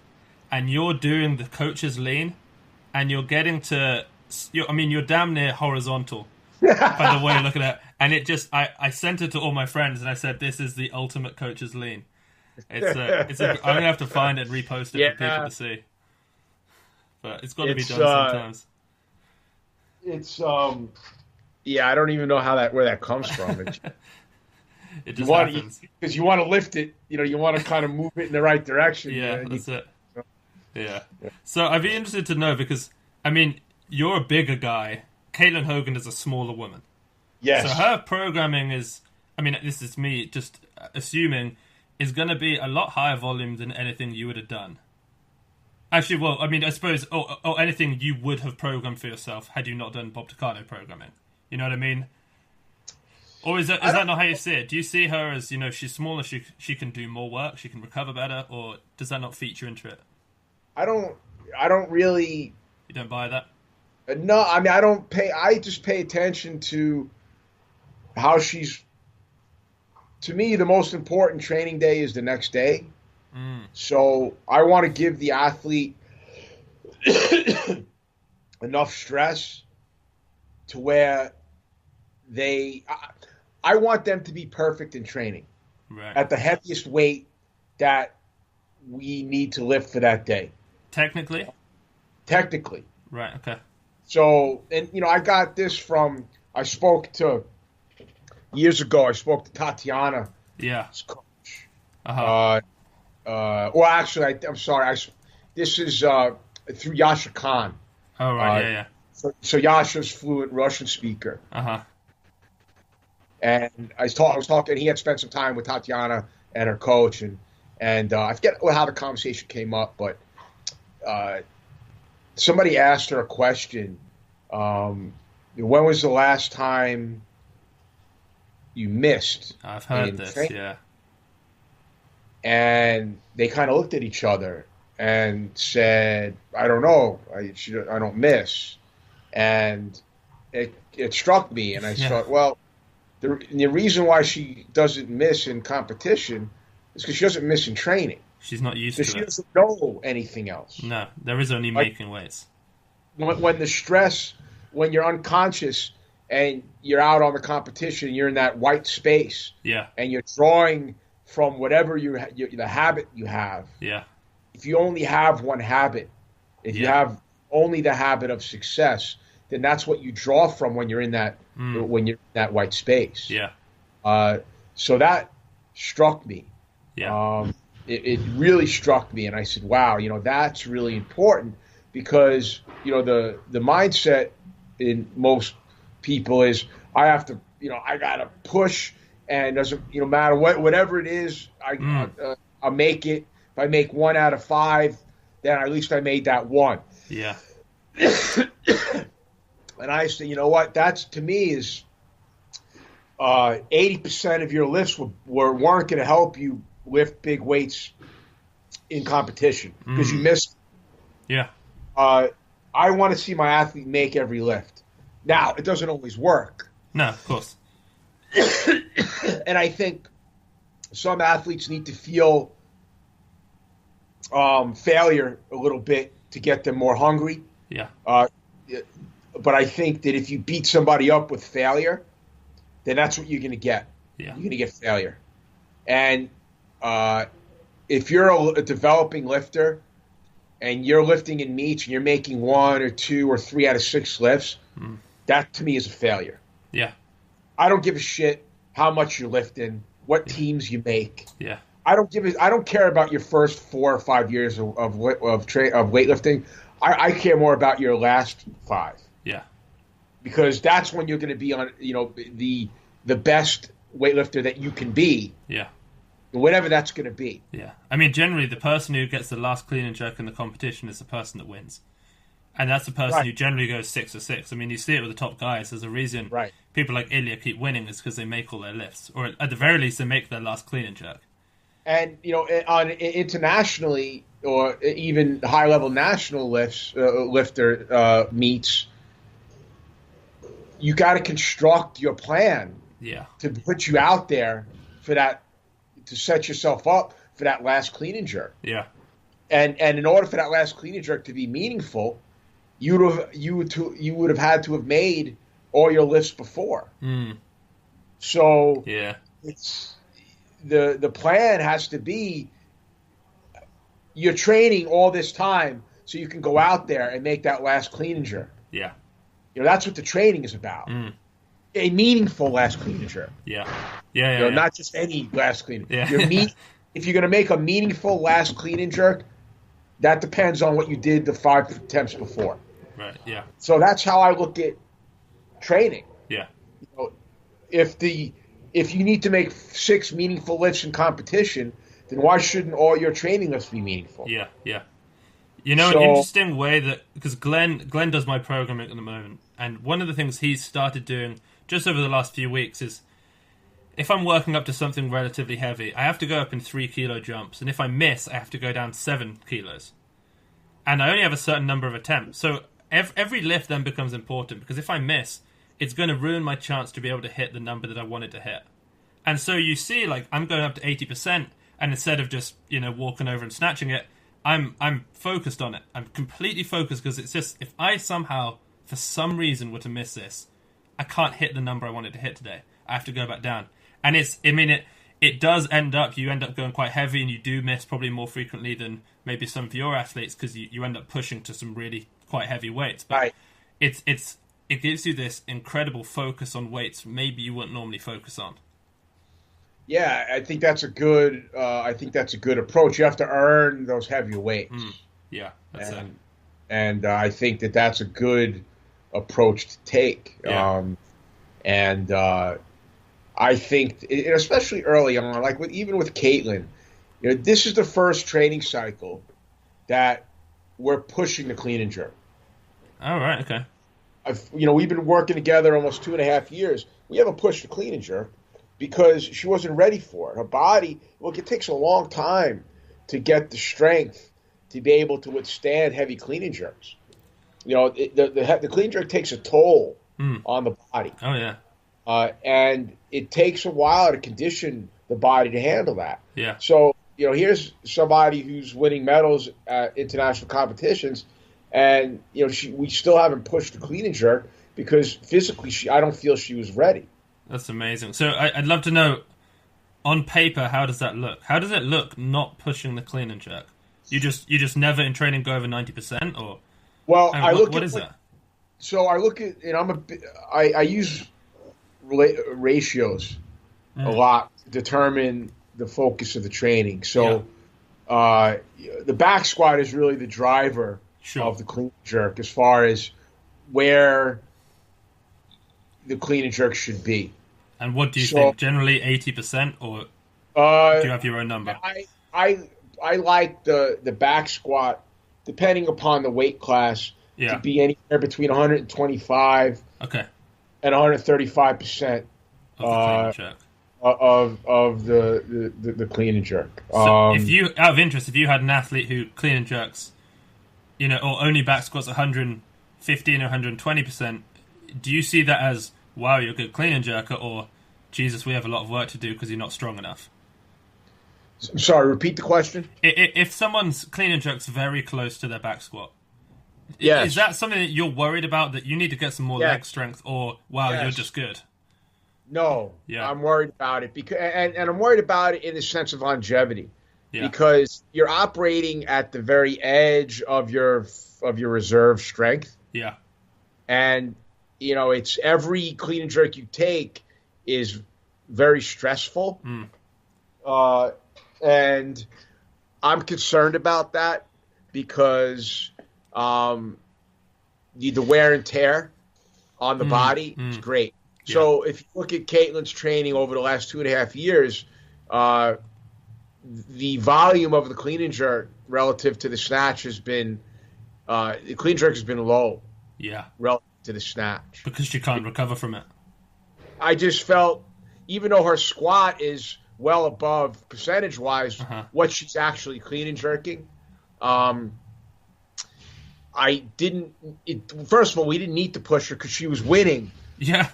and you're doing the coach's lean, and you're getting to. You're damn near horizontal. By the way, look at that. And it just, I sent it to all my friends, and I said, "This is the ultimate coach's lean." I'm gonna have to find it and repost it for people to see. But it's got to be done sometimes. It's I don't even know where that comes from. It just happens because you want to lift it. You know, you want to kind of move it in the right direction. Yeah, that's it. Yeah. So I'd be interested to know because I mean, you're a bigger guy. Caitlin Hogan is a smaller woman. Yes. So her programming is, I mean, this is me just assuming, is going to be a lot higher volume than anything you would have done. Actually, well, I mean, I suppose, or anything you would have programmed for yourself had you not done Bob Takano programming. You know what I mean? Or is that not how you see it? Do you see her as, you know, she's smaller, she can do more work, she can recover better, or does that not feature into it? I don't really. You don't buy that? No, I mean, I just pay attention to how she's, to me, the most important training day is the next day. So I want to give the athlete enough stress to where I want them to be perfect in training Right. at the heaviest weight that we need to lift for that day. Technically? Technically. Right, okay. So, and I got this from, years ago, I spoke to Tatiana. Yeah. Coach. Uh-huh. Well, actually, I'm sorry. This is through Yasha Khan. Oh, right, yeah. So Yasha's fluent Russian speaker. Uh-huh. And I was talking, he had spent some time with Tatiana and her coach, and I forget how the conversation came up, but somebody asked her a question. When was the last time you missed? I've heard this, training? Yeah. And they kind of looked at each other and said, I don't know. I don't miss. And it struck me, and I thought, well, the reason why she doesn't miss in competition is because she doesn't miss in training. She's not used to it. She doesn't know anything else. No, there is only making weights. When the stress, when you're unconscious and you're out on the competition, you're in that white space. Yeah. And you're drawing from whatever the habit you have. Yeah. If you only have one habit, if you have only the habit of success, then that's what you draw from when you're in that white space. Yeah. So that struck me. Yeah. It really struck me, and I said, "Wow, that's really important," because the mindset in most people is I have to, I gotta push, and doesn't matter whatever it is, I'll make it. If I make 1 out of 5, then at least I made that one. Yeah. And I said, you know what? That's, to me, is 80% of your lifts weren't going to help you lift big weights in competition because you missed. Yeah. I want to see my athlete make every lift. Now, it doesn't always work. No, of course. And I think some athletes need to feel failure a little bit to get them more hungry. Yeah. But I think that if you beat somebody up with failure, then that's what you're going to get. Yeah. You're going to get failure. And if you're a developing lifter and you're lifting in meets and you're making 1 or 2 or 3 out of 6 lifts, that to me is a failure. Yeah. I don't give a shit how much you're lifting, what teams you make. Yeah. I don't care about your first 4 or 5 years of weightlifting. I care more about your last 5. Yeah. Because that's when you're going to be on, the best weightlifter that you can be. Yeah. Whatever that's going to be. Yeah. I mean, generally, the person who gets the last clean and jerk in the competition is the person that wins. And that's the person who generally goes 6 or 6. I mean, you see it with the top guys. There's a reason people like Ilya keep winning is because they make all their lifts. Or at the very least, they make their last clean and jerk. And, internationally or even high-level national lifter meets, you got to construct your plan to put you out there for that, to set yourself up for that last clean and jerk. Yeah. And in order for that last clean and jerk to be meaningful, you would have had to have made all your lifts before. So it's the plan has to be you're training all this time so you can go out there and make that last clean and jerk. Yeah. That's what the training is about. A meaningful last clean and jerk. Yeah. Yeah. Not just any last clean. Yeah. If you're going to make a meaningful last clean and jerk, that depends on what you did the 5 attempts before. Right. Yeah. So that's how I look at training. Yeah. If you need to make 6 meaningful lifts in competition, then why shouldn't all your training lifts be meaningful? Yeah. Yeah. An interesting way that, because Glenn does my programming at the moment, and one of the things he's started doing just over the last few weeks is, if I'm working up to something relatively heavy, I have to go up in 3 kilo jumps, and if I miss, I have to go down 7 kilos. And I only have a certain number of attempts. So every lift then becomes important, because if I miss, it's going to ruin my chance to be able to hit the number that I wanted to hit. And so you see, like, I'm going up to 80%, and instead of just, walking over and snatching it, I'm focused on it. I'm completely focused, because it's just, if I somehow, for some reason, were to miss this, I can't hit the number I wanted to hit today. I have to go back down. And it does end up, you end up going quite heavy, and you do miss probably more frequently than maybe some of your athletes, because you end up pushing to some really quite heavy weights. But Right. it gives you this incredible focus on weights maybe you wouldn't normally focus on. Yeah, I think that's a good. I think that's a good approach. You have to earn those heavier weights. Yeah, that's it. And I think that's a good approach to take. Yeah. I think, especially early on, like even with Caitlin, this is the first training cycle that we're pushing the clean and jerk. All right, okay. We've been working together almost 2.5 years. We haven't pushed the clean and jerk because she wasn't ready for it. Her body, look, it takes a long time to get the strength to be able to withstand heavy clean and jerks. The clean and jerk takes a toll on the body. Oh, yeah. And it takes a while to condition the body to handle that. Yeah. So, here's somebody who's winning medals at international competitions, and we still haven't pushed the clean and jerk because physically I don't feel she was ready. That's amazing. So I'd love to know, on paper, how does that look? How does it look not pushing the clean and jerk? You just never in training go over 90%, or well, what is that? So I look at, and I use ratios a lot to determine the focus of the training. So the back squat is really the driver of the clean and jerk as far as where the clean and jerk should be. And what do you think? Generally 80%, or do you have your own number? I like the back squat, depending upon the weight class, to be anywhere between 125 and 135% of the clean and jerk. So if you, out of interest, if you had an athlete who clean and jerks, or only back squats 115 or 120%, do you see that as, wow, you're a good clean and jerker, or Jesus, we have a lot of work to do because you're not strong enough? I'm sorry, repeat the question. If someone's clean and jerks very close to their back squat, yes. Is that something that you're worried about, that you need to get some more leg strength, or wow, you're just good? No, yeah. I'm worried about it because, and I'm worried about it in the sense of longevity, because you're operating at the very edge of your reserve strength. Yeah, and it's every clean and jerk you take is very stressful. And I'm concerned about that because the wear and tear on the body is great. Yeah. So if you look at Caitlin's training over the last 2.5 years, the volume of the clean and jerk relative to the snatch has been the clean jerk has been low. Yeah, relative to the snatch because she can't recover from it. I just felt, even though her squat is well above percentage-wise what she's actually clean and jerking, first of all, we didn't need to push her because she was winning. Yeah.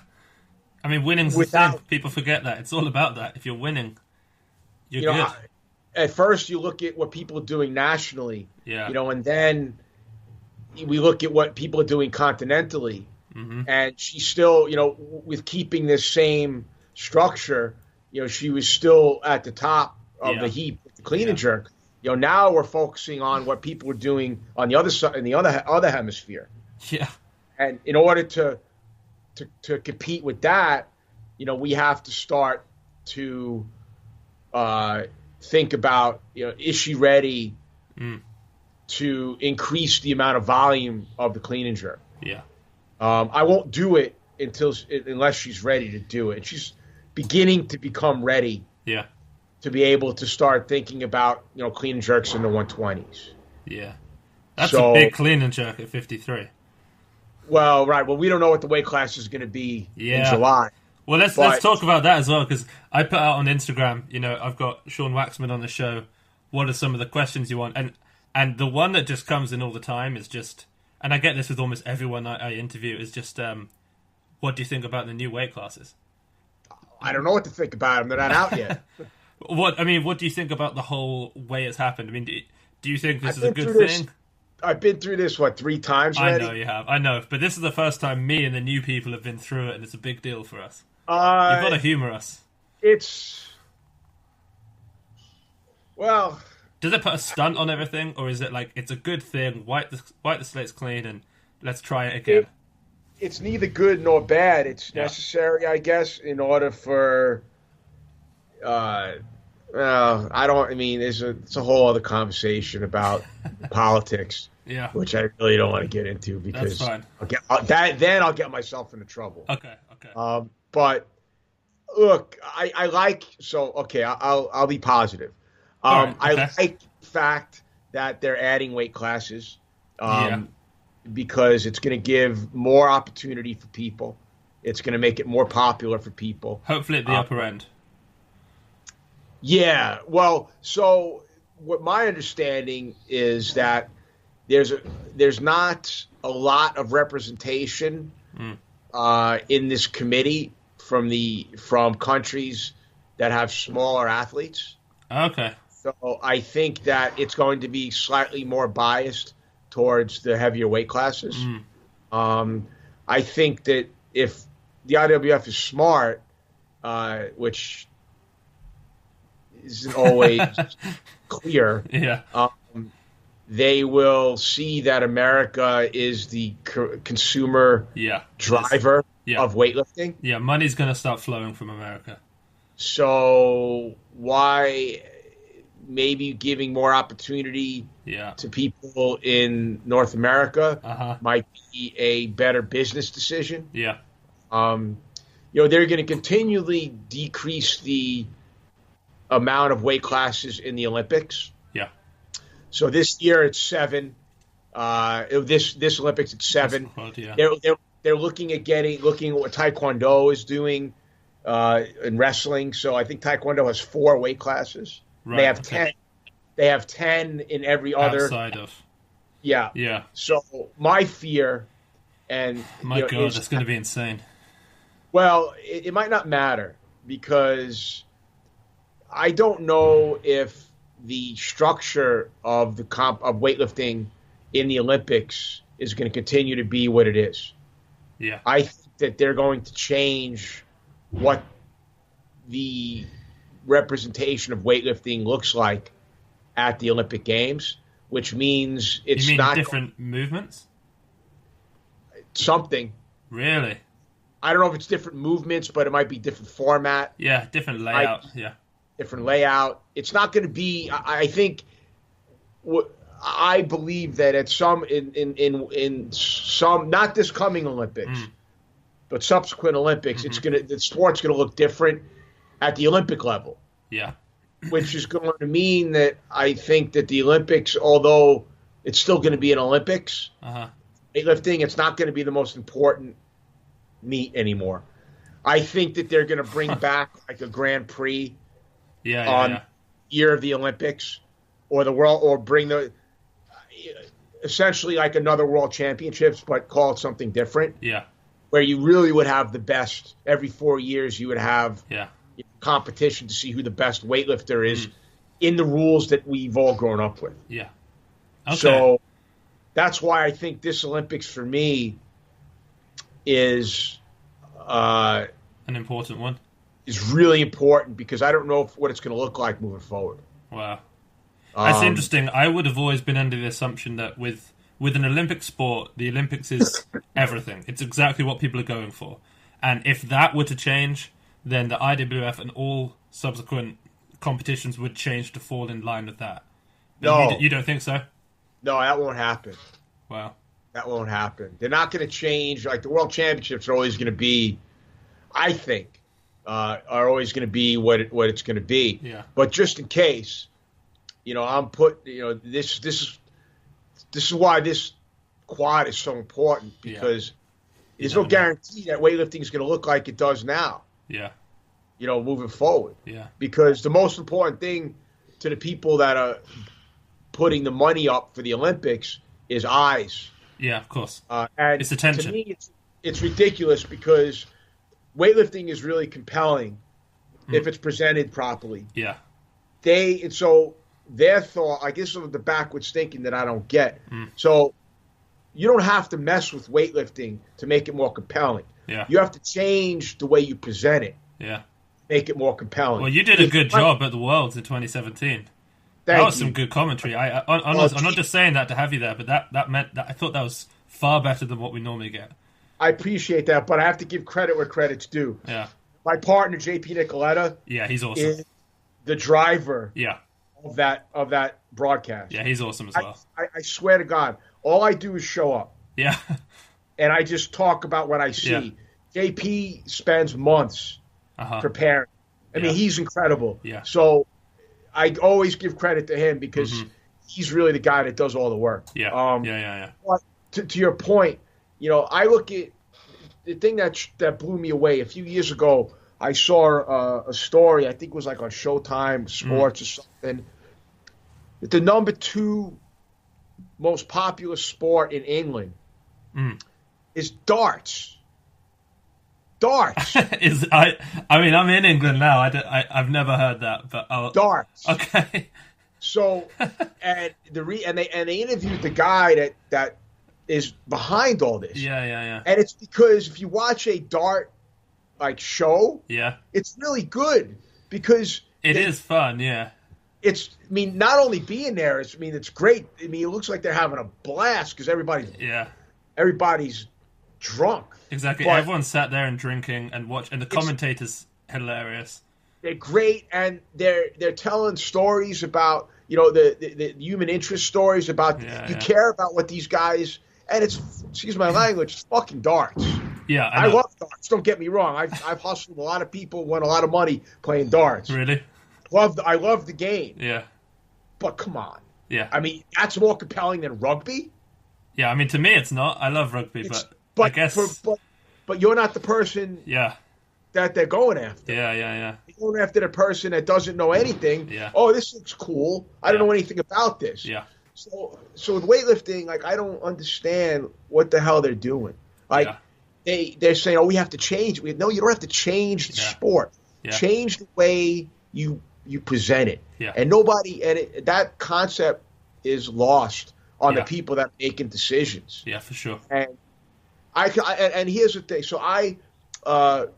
I mean, winning's the thing. People forget that. It's all about that. If you're winning, you're good. At first, you look at what people are doing nationally, yeah. And then we look at what people are doing continentally, and she's still, with keeping this same structure, she was still at the top of the heap with the clean and jerk. Now we're focusing on what people are doing on the other side, in the other hemisphere. Yeah. And in order to compete with that, we have to start to think about, is she ready to increase the amount of volume of the clean and jerk? Yeah. I won't do it unless she's ready to do it. And she's beginning to become ready. Yeah. To be able to start thinking about, clean and jerks in the 120s. Yeah. That's a big clean and jerk at 53. Well, right. Well, we don't know what the weight class is going to be in July. Well, let's talk about that as well, because I put out on Instagram, I've got Sean Waxman on the show. What are some of the questions you want? And the one that just comes in all the time is just, and I get this with almost everyone I interview, is just, what do you think about the new weight classes? I don't know what to think about them. They're not out yet. What do you think about the whole way it's happened? I mean, do you think this is a good thing? I've been through this, 3 times already? I know you have. I know. But this is the first time me and the new people have been through it, and it's a big deal for us. You've got to humor us. Well... Does it put a stunt on everything, or is it like, it's a good thing, wipe the slates clean, and let's try it again? It's neither good nor bad. It's necessary, I guess, in order for... it's a whole other conversation about politics, which I really don't want to get into because that's fine. I'll get myself into trouble. Okay. But look, I like, so okay, I'll be positive. I like the fact that they're adding weight classes, because it's going to give more opportunity for people. It's going to make it more popular for people. Hopefully at the upper end. Yeah, well, so what my understanding is that there's not a lot of representation in this committee from countries that have smaller athletes. Okay. So I think that it's going to be slightly more biased towards the heavier weight classes. I think that if the IWF is smart, which isn't always clear, they will see that America is the consumer driver of weightlifting. Yeah, money's going to start flowing from America. So why maybe giving more opportunity to people in North America might be a better business decision. Yeah. They're going to continually decrease the amount of weight classes in the Olympics. Yeah. So this year it's 7. This Olympics it's 7. They're looking at what Taekwondo is doing in wrestling. So I think Taekwondo has 4 weight classes. Right, they have 10. They have 10 in every other. Outside of. Yeah. Yeah. So my fear, and my God, that's going to be insane. Well, it might not matter because I don't know if the structure of the of weightlifting in the Olympics is going to continue to be what it is. Yeah. I think that they're going to change what the representation of weightlifting looks like at the Olympic Games, which means it's not different movements. Something. Really? I don't know if it's different movements, but it might be different format. Yeah, different layout. Different layout. It's not going to be. I think. I believe that at some in some, not this coming Olympics, but subsequent Olympics, the sport's gonna look different at the Olympic level. Yeah. Which is going to mean that I think that the Olympics, although it's still going to be an Olympics, weightlifting, it's not going to be the most important meet anymore. I think that they're going to bring back like a Grand Prix year of the Olympics, or the world, or bring essentially like another World Championships, but call it something different. Yeah. Where you really would have the best every 4 years. You would have competition to see who the best weightlifter is in the rules that we've all grown up with. Yeah. Okay. So that's why I think this Olympics for me is an important one. Is really important because I don't know what it's going to look like moving forward. Wow. That's interesting. I would have always been under the assumption that with an Olympic sport, the Olympics is everything. It's exactly what people are going for. And if that were to change, then the IWF and all subsequent competitions would change to fall in line with that. No. You don't think so? No, that won't happen. Wow. That won't happen. They're not going to change. Like the World Championships are always going to be, I think, are always going to be what it's going to be. Yeah. But just in case, this is why this quad is so important because there's no guarantee that weightlifting is going to look like it does now. Yeah. Moving forward. Yeah. Because the most important thing to the people that are putting the money up for the Olympics is eyes. Yeah, of course. And it's attention. To me, it's ridiculous because weightlifting is really compelling if it's presented properly. Yeah. So their thought, I guess, of the backwards thinking that I don't get. So you don't have to mess with weightlifting to make it more compelling. Yeah. You have to change the way you present it. Yeah. Make it more compelling. Well, you did a good job at the Worlds in 2017. That was some good commentary. I'm not just saying that to have you there, but that meant that I thought that was far better than what we normally get. I appreciate that, but I have to give credit where credit's due. Yeah. My partner, JP Nicoletta, he's awesome. Is the driver Yeah. of that broadcast. Yeah, he's awesome as well. I swear to God, all I do is show up. Yeah. And I just talk about what I see. Yeah. JP spends months preparing. I mean, he's incredible. Yeah. So I always give credit to him because he's really the guy that does all the work. Yeah. But to your point, I look at the thing that blew me away. A few years ago, I saw a story, I think it was like on Showtime Sports or something, that the number 2 most popular sport in England is darts. Darts. I mean, I'm in England now. I've never heard that, but darts. Okay. So, and they interviewed the guy that is behind all this. Yeah. And it's because if you watch a dart show, it's really good because it is fun. Yeah. It's, I mean, not only being there, it's great. I mean, it looks like they're having a blast because everybody's drunk. Exactly. But everyone sat there and drinking and watch, and the commentators hilarious. They're great, and they're telling stories about the human interest stories about care about what these guys, and it's, excuse my language, it's fucking darts. Yeah, I love darts. Don't get me wrong. I've hustled a lot of people, won a lot of money playing darts. Really? I love the game. Yeah. But come on. Yeah. I mean, that's more compelling than rugby. Yeah, I mean, to me it's not. I love rugby, but I guess. But you're not the person. Yeah. That they're going after. Yeah. They're going after the person that doesn't know anything. Yeah. Oh, this looks cool. I don't know anything about this. Yeah. So with weightlifting, I don't understand what the hell they're doing. They're saying, oh, we have to change. No, you don't have to change the sport. Yeah. Change the way you present it. Yeah. And that concept is lost on the people that are making decisions. Yeah, for sure. And and here's the thing. So there's a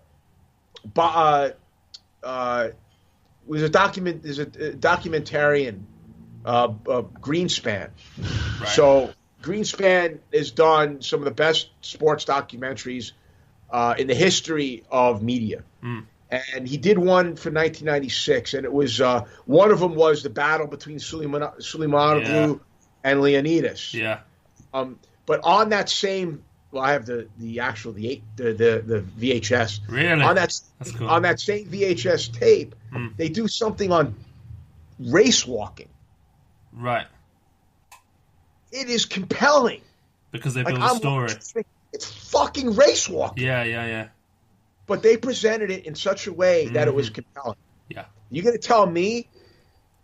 documentarian, Greenspan. Right. So Greenspan has done some of the best sports documentaries in the history of media. And he did one for 1996, and it was one of them was the battle between Suleymanoglu and Leonidas. Yeah. But on that same, I have the VHS. Really? That's cool. On that same VHS tape, they do something on race walking. Right. It is compelling because they build a story. It's fucking race walking. Yeah. But they presented it in such a way that it was compelling. Yeah. You're going to tell me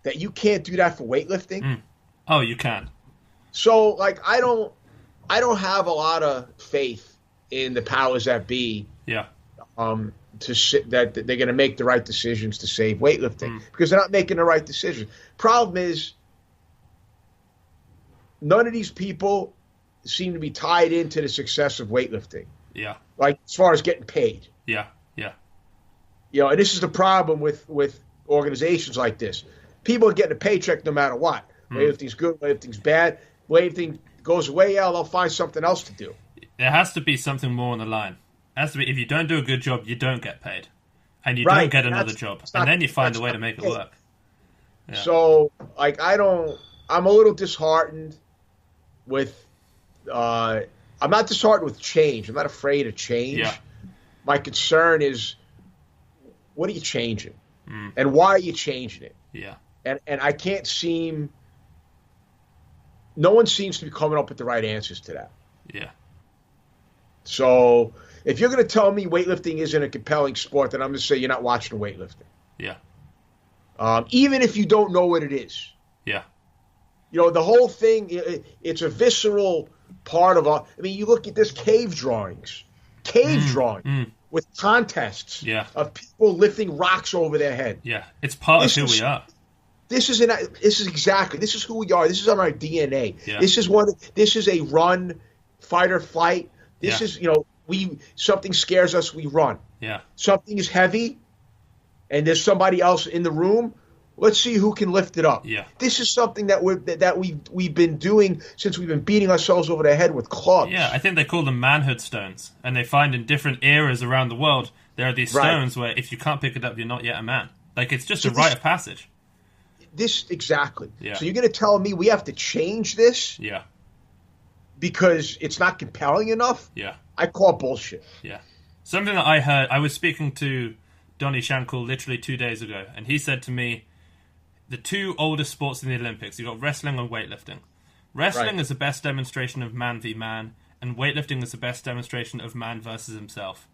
that you can't do that for weightlifting? Oh, you can. So, I don't have a lot of faith in the powers that be. Yeah. That they're going to make the right decisions to save weightlifting because they're not making the right decisions. Problem is, none of these people seem to be tied into the success of weightlifting. Yeah. As far as getting paid. Yeah. And this is the problem with organizations like this. People are getting a paycheck no matter what. Weightlifting's good, weightlifting's bad. Weightlifting goes away, they'll find something else to do. There has to be something more on the line. It has to be, if you don't do a good job, you don't get paid. And you don't get another job. And then you find a way to make it work. Yeah. So, I'm a little disheartened with, I'm not disheartened with change. I'm not afraid of change. Yeah. My concern is, what are you changing? And why are you changing it? Yeah. And I can't no one seems to be coming up with the right answers to that. Yeah. So if you're going to tell me weightlifting isn't a compelling sport, then I'm going to say you're not watching weightlifting. Yeah. Even if you don't know what it is. Yeah. The whole thing, it's a visceral part of you look at this cave drawings with contests of people lifting rocks over their head. Yeah. It's part of who we are. This is who we are. This is on our DNA. Yeah. This is a run, fight or flight. This is, something scares us, we run. Yeah. Something is heavy and there's somebody else in the room. Let's see who can lift it up. Yeah. This is something that we've been doing since we've been beating ourselves over the head with clubs. Yeah, I think they call them manhood stones, and they find in different eras around the world there are these stones where if you can't pick it up, you're not yet a man. Like, it's just a rite of passage. Exactly. Yeah. So you're going to tell me we have to change this? Yeah. Because it's not compelling enough? Yeah. I call bullshit. Yeah. Something that I heard, I was speaking to Donnie Shankle literally 2 days ago, and he said to me, the two oldest sports in the Olympics, you've got wrestling and weightlifting. Wrestling is the best demonstration of man v man, and weightlifting is the best demonstration of man versus himself.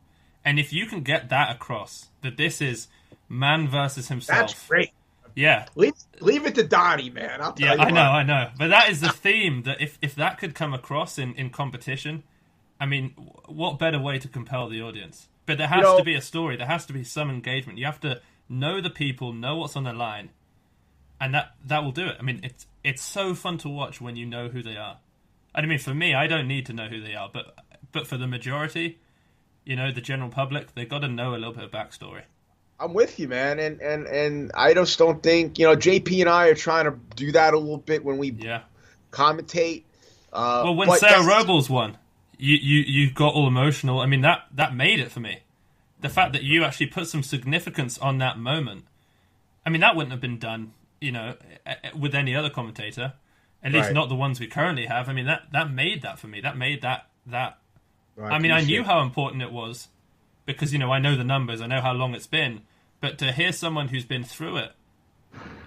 And if you can get that across, that this is man versus himself. That's great. Yeah. Leave it to Donnie, man. I'll tell you what. I know. But that is the theme, that if that could come across in competition, I mean, what better way to compel the audience? But there has to be a story. There has to be some engagement. You have to know the people, know what's on the line. And that will do it. I mean, it's so fun to watch when you know who they are. I mean, for me, I don't need to know who they are, but for the majority, the general public, they got to know a little bit of backstory. I'm with you, man, and I just don't think JP and I are trying to do that a little bit when we commentate. Well, when Sarah Robles won, you got all emotional. I mean, that made it for me. The fact that you actually put some significance on that moment. I mean, that wouldn't have been done, with any other commentator, at least not the ones we currently have. I mean, that made that for me. That made that. I mean, I knew how important it was because, I know the numbers. I know how long it's been. But to hear someone who's been through it,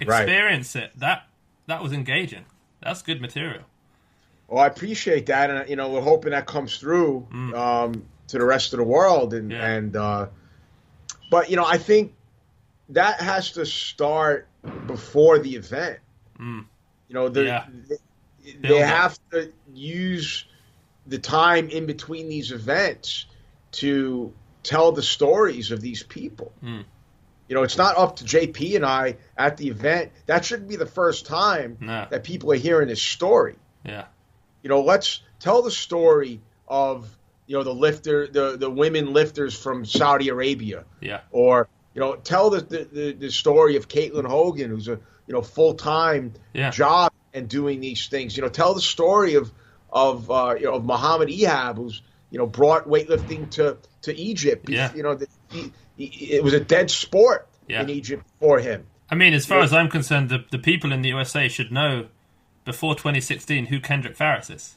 experience it, that was engaging. That's good material. Well, I appreciate that. And, we're hoping that comes through to the rest of the world. But, I think that has to start before the event. They have to use the time in between these events to tell the stories of these people. It's not up to JP and I at the event. That shouldn't be the first time that people are hearing this story. Yeah. Let's tell the story of, the women lifters from Saudi Arabia. Yeah. Or, tell the story of Caitlin Hogan, who's a, full-time job and doing these things. Tell the story of Muhammad Ehab, who's, brought weightlifting to Egypt. Yeah. It was a dead sport in Egypt for him. I mean, as far as I'm concerned, the people in the USA should know before 2016 who Kendrick Farris is.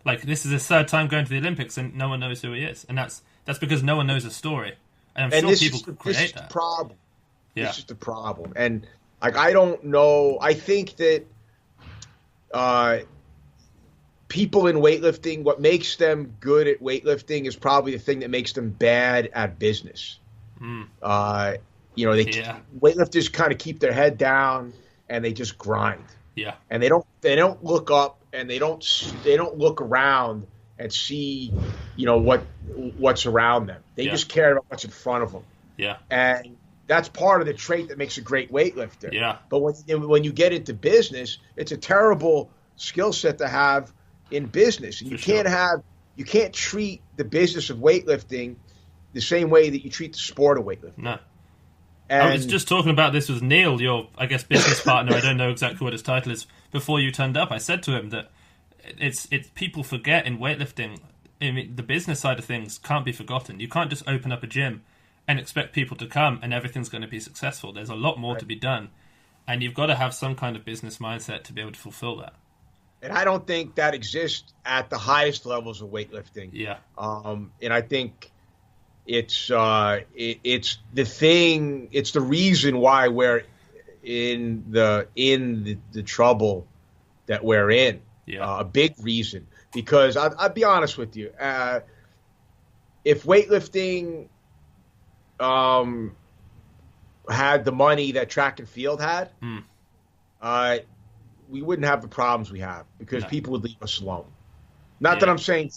Like, this is his third time going to the Olympics and no one knows who he is. And that's because no one knows his story. And I'm sure people could create that. This is the problem. Yeah. This is the problem. And, I don't know. I think that people in weightlifting, what makes them good at weightlifting is probably the thing that makes them bad at business. Weightlifters kind of keep their head down and they just grind. Yeah. And they don't look up and they don't look around and see, what's around them. They just care about what's in front of them. Yeah. And that's part of the trait that makes a great weightlifter. Yeah. But when you get into business, it's a terrible skill set to have in business. And you can't treat the business of weightlifting the same way that you treat the sport of weightlifting. No. I was just talking about this with Neil, your, I guess, business partner. I don't know exactly what his title is. Before you turned up, I said to him that it's people forget in weightlifting. I mean, the business side of things can't be forgotten. You can't just open up a gym and expect people to come and everything's going to be successful. There's a lot more to be done, and you've got to have some kind of business mindset to be able to fulfill that. And I don't think that exists at the highest levels of weightlifting. Yeah. And I think it's the thing. It's the reason why we're in the trouble that we're in. Yeah. A big reason, because I'll be honest with you. If weightlifting had the money that track and field had, we wouldn't have the problems we have because people would leave us alone. Not that I'm saying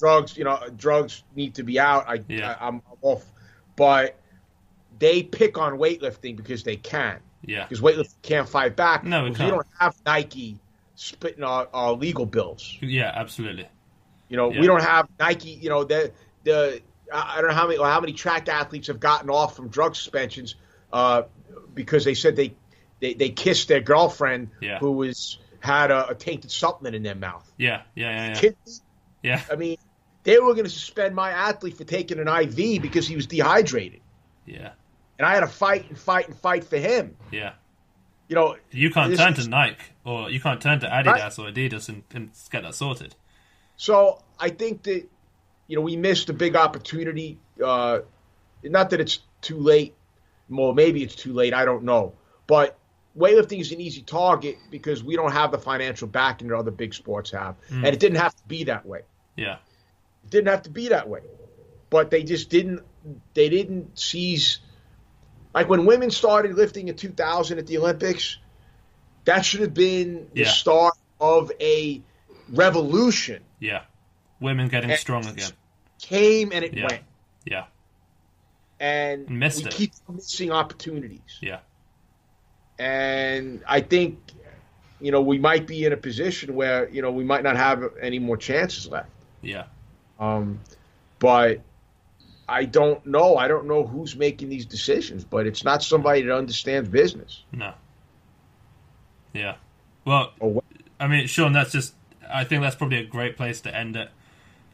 drugs need to be out. I'm off, but they pick on weightlifting because they can. Yeah. Because weightlifting can't fight back. No, it because can't. we don't have Nike splitting our legal bills. Yeah, absolutely. You know, Yeah. we don't have Nike. You know, I don't know how many track athletes have gotten off from drug suspensions because they said they kissed their girlfriend Yeah. who had a tainted supplement in their mouth. Yeah. Yeah. Kids, Yeah. I mean, they were going to suspend my athlete for taking an IV because he was dehydrated. Yeah. And I had to fight for him. Yeah. You know, You can't turn to Nike or you can't turn to Adidas or Adidas and get that sorted. So I think that, you know, we missed a big opportunity. Not that it's too late. Well, maybe it's too late. I don't know. But weightlifting is an easy target because we don't have the financial backing that other big sports have. And it didn't have to be that way. Yeah. It didn't have to be that way. But they just didn't seize. Like when women started lifting in 2000 at the Olympics, that should have been the start of a revolution. Yeah. Women getting strong again. Came and it went. Yeah. And Missed we it. keep missing opportunities. Yeah. And I think, you know, we might be in a position where, you know, we might not have any more chances left. Yeah. But I don't know. I don't know who's making these decisions, but it's not somebody that understands business. No. Yeah. Well, Oh, I mean, Sean, I think that's probably a great place to end it.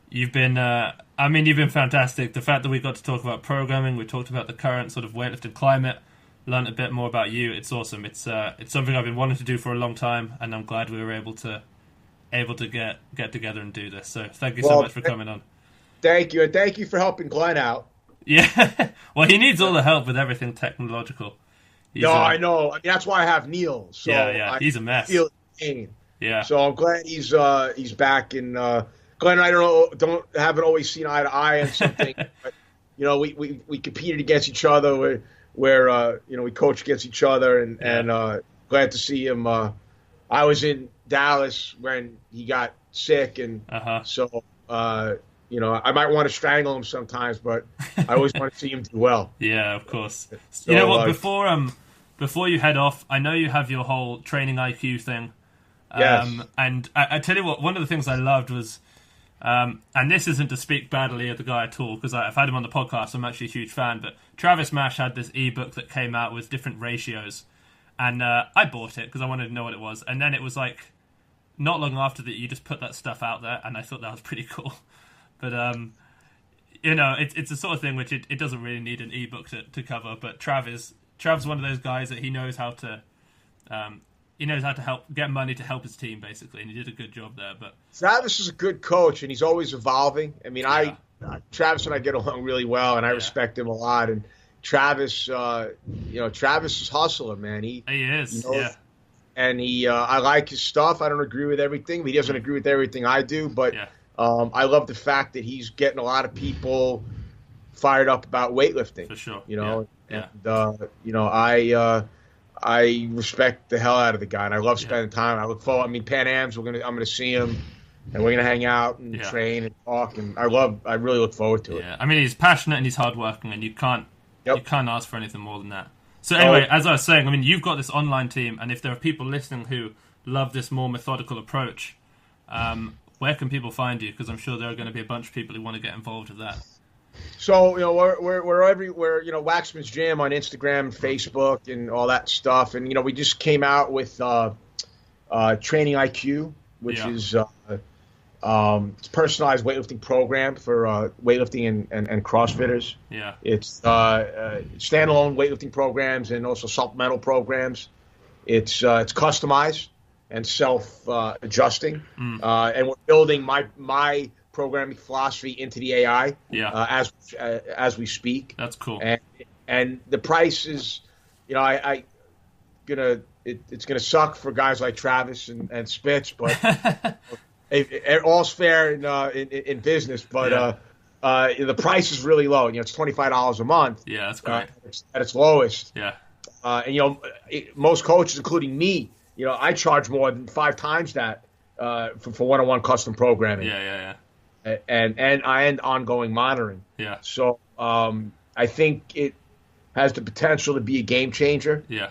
You've been fantastic. The fact that we got to talk about programming, we talked about the current sort of weightlifting climate, learned a bit more about you. It's awesome. It's something I've been wanting to do for a long time, and I'm glad we were able to get together and do this. So thank you so much for coming on. Thank you. And thank you for helping Glenn out. Yeah. Well, he needs all the help with everything technological. I know. I mean, that's why I have Neil. So yeah. He's a mess. I feel pain. Yeah. So I'm glad he's back. And Glenn and I haven't always seen eye to eye on something. But, you know, we competed against each other. Where you know, we coach against each other. And glad to see him. I was in Dallas when he got sick. And so, you know, I might want to strangle him sometimes, but I always want to see him do well. Yeah, of course. So, you know what? Before you head off, I know you have your whole training IQ thing. Yes. And I tell you what, one of the things I loved was, and this isn't to speak badly of the guy at all, because I've had him on the podcast, I'm actually a huge fan, but Travis Mash had this ebook that came out with different ratios, and I bought it because I wanted to know what it was, and then it was like, not long after that, you just put that stuff out there, and I thought that was pretty cool. But, you know, it's the sort of thing which it doesn't really need an ebook to cover. But Trav's one of those guys that he knows how to help get money to help his team, basically, and he did a good job there. But Travis is a good coach, and he's always evolving. I mean, Travis and I get along really well, and I respect him a lot. And Travis, you know, Travis is a hustler, man. He is, you know, and I like his stuff. I don't agree with everything, but he doesn't agree with everything I do. But I love the fact that he's getting a lot of people fired up about weightlifting. For sure. You know, and you know, I respect the hell out of the guy, and I love spending time. I look forward. I mean, Pan Am's, I'm gonna see him, and we're gonna hang out and train and talk. And I really look forward to it. Yeah, I mean, he's passionate and he's hardworking, and you can't ask for anything more than that. So anyway, as I was saying, I mean, you've got this online team, and if there are people listening who love this more methodical approach, where can people find you? Because I'm sure there are going to be a bunch of people who want to get involved with that. So, you know, we're everywhere, you know, Waxman's Gym on Instagram and Facebook and all that stuff. And, you know, we just came out with Training IQ, which is it's a personalized weightlifting program for weightlifting and CrossFitters. Yeah. It's standalone weightlifting programs and also supplemental programs. It's customized and self-adjusting. And we're building my programming philosophy into the AI as we speak. That's cool. And the price is, you know, it's gonna suck for guys like Travis and Spitz, but all's fair in business. But the price is really low. You know, it's $25 a month. Yeah, that's great. At its lowest. Yeah. And you know, most coaches, including me, you know, I charge more than 5 times that for one-on-one custom programming. Yeah. And ongoing monitoring. Yeah. So I think it has the potential to be a game changer. Yeah.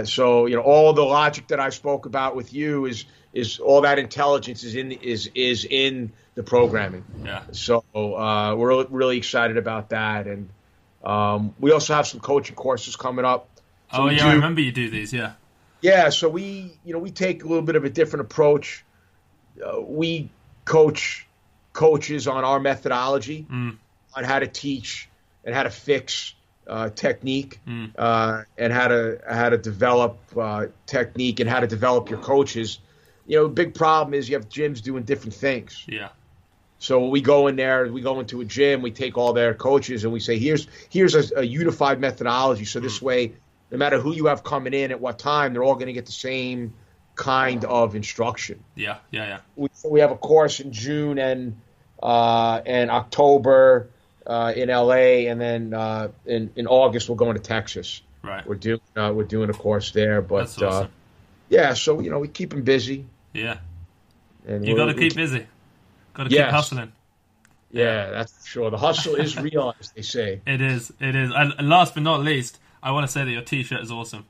So all the logic that I spoke about with you is all that intelligence is in the programming. Yeah. So we're really excited about that, and we also have some coaching courses coming up. So I remember you do these. Yeah. Yeah. So we take a little bit of a different approach. We coach coaches on our methodology on how to teach and how to fix technique and how to develop technique and how to develop your coaches. The big problem is you have gyms doing different things. Yeah. So we go in there, we go into a gym, we take all their coaches and we say, here's a unified methodology. So this way, no matter who you have coming in at what time, they're all going to get the same kind of instruction. Yeah. We have a course in June and October in LA, and then in August we're going to Texas. Right. We're doing a course there, but that's awesome. Yeah. So we keep them busy. Yeah. And you got to keep busy. Got to keep hustling. Yeah, that's for sure. The hustle is real, as they say. It is. And last but not least, I want to say that your T-shirt is awesome.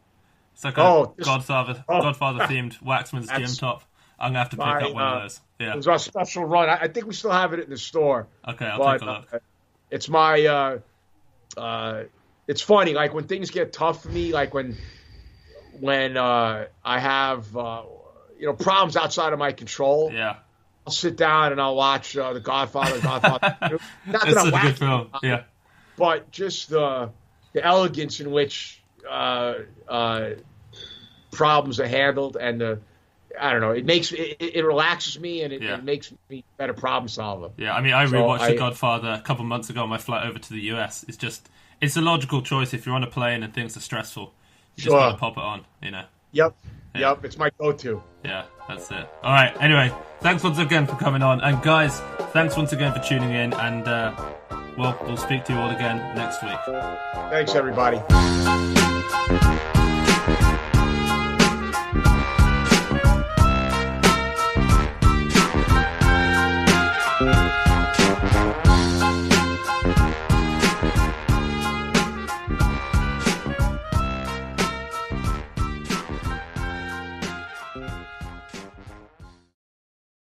It's like a Godfather themed Waxman's gym top. I'm gonna have to pick up one of those. Yeah, it was our special run. I think we still have it in the store. Okay, I'll take a look. It's my. It's funny, like when things get tough for me, like when I have problems outside of my control. Yeah. I'll sit down and I'll watch The Godfather. Not that it's such a good film. Yeah. But just the elegance in which problems are handled, and I don't know, it relaxes me, and it makes me a better problem solver. Yeah, I mean, I rewatched The Godfather a couple months ago on my flight over to the US. It's a logical choice if you're on a plane and things are stressful. You just gotta pop it on, Yep. Yep, it's my go-to. Yeah, that's it. All right, anyway, thanks once again for coming on. And guys, thanks once again for tuning in. And, we'll speak to you all again next week. Thanks, everybody.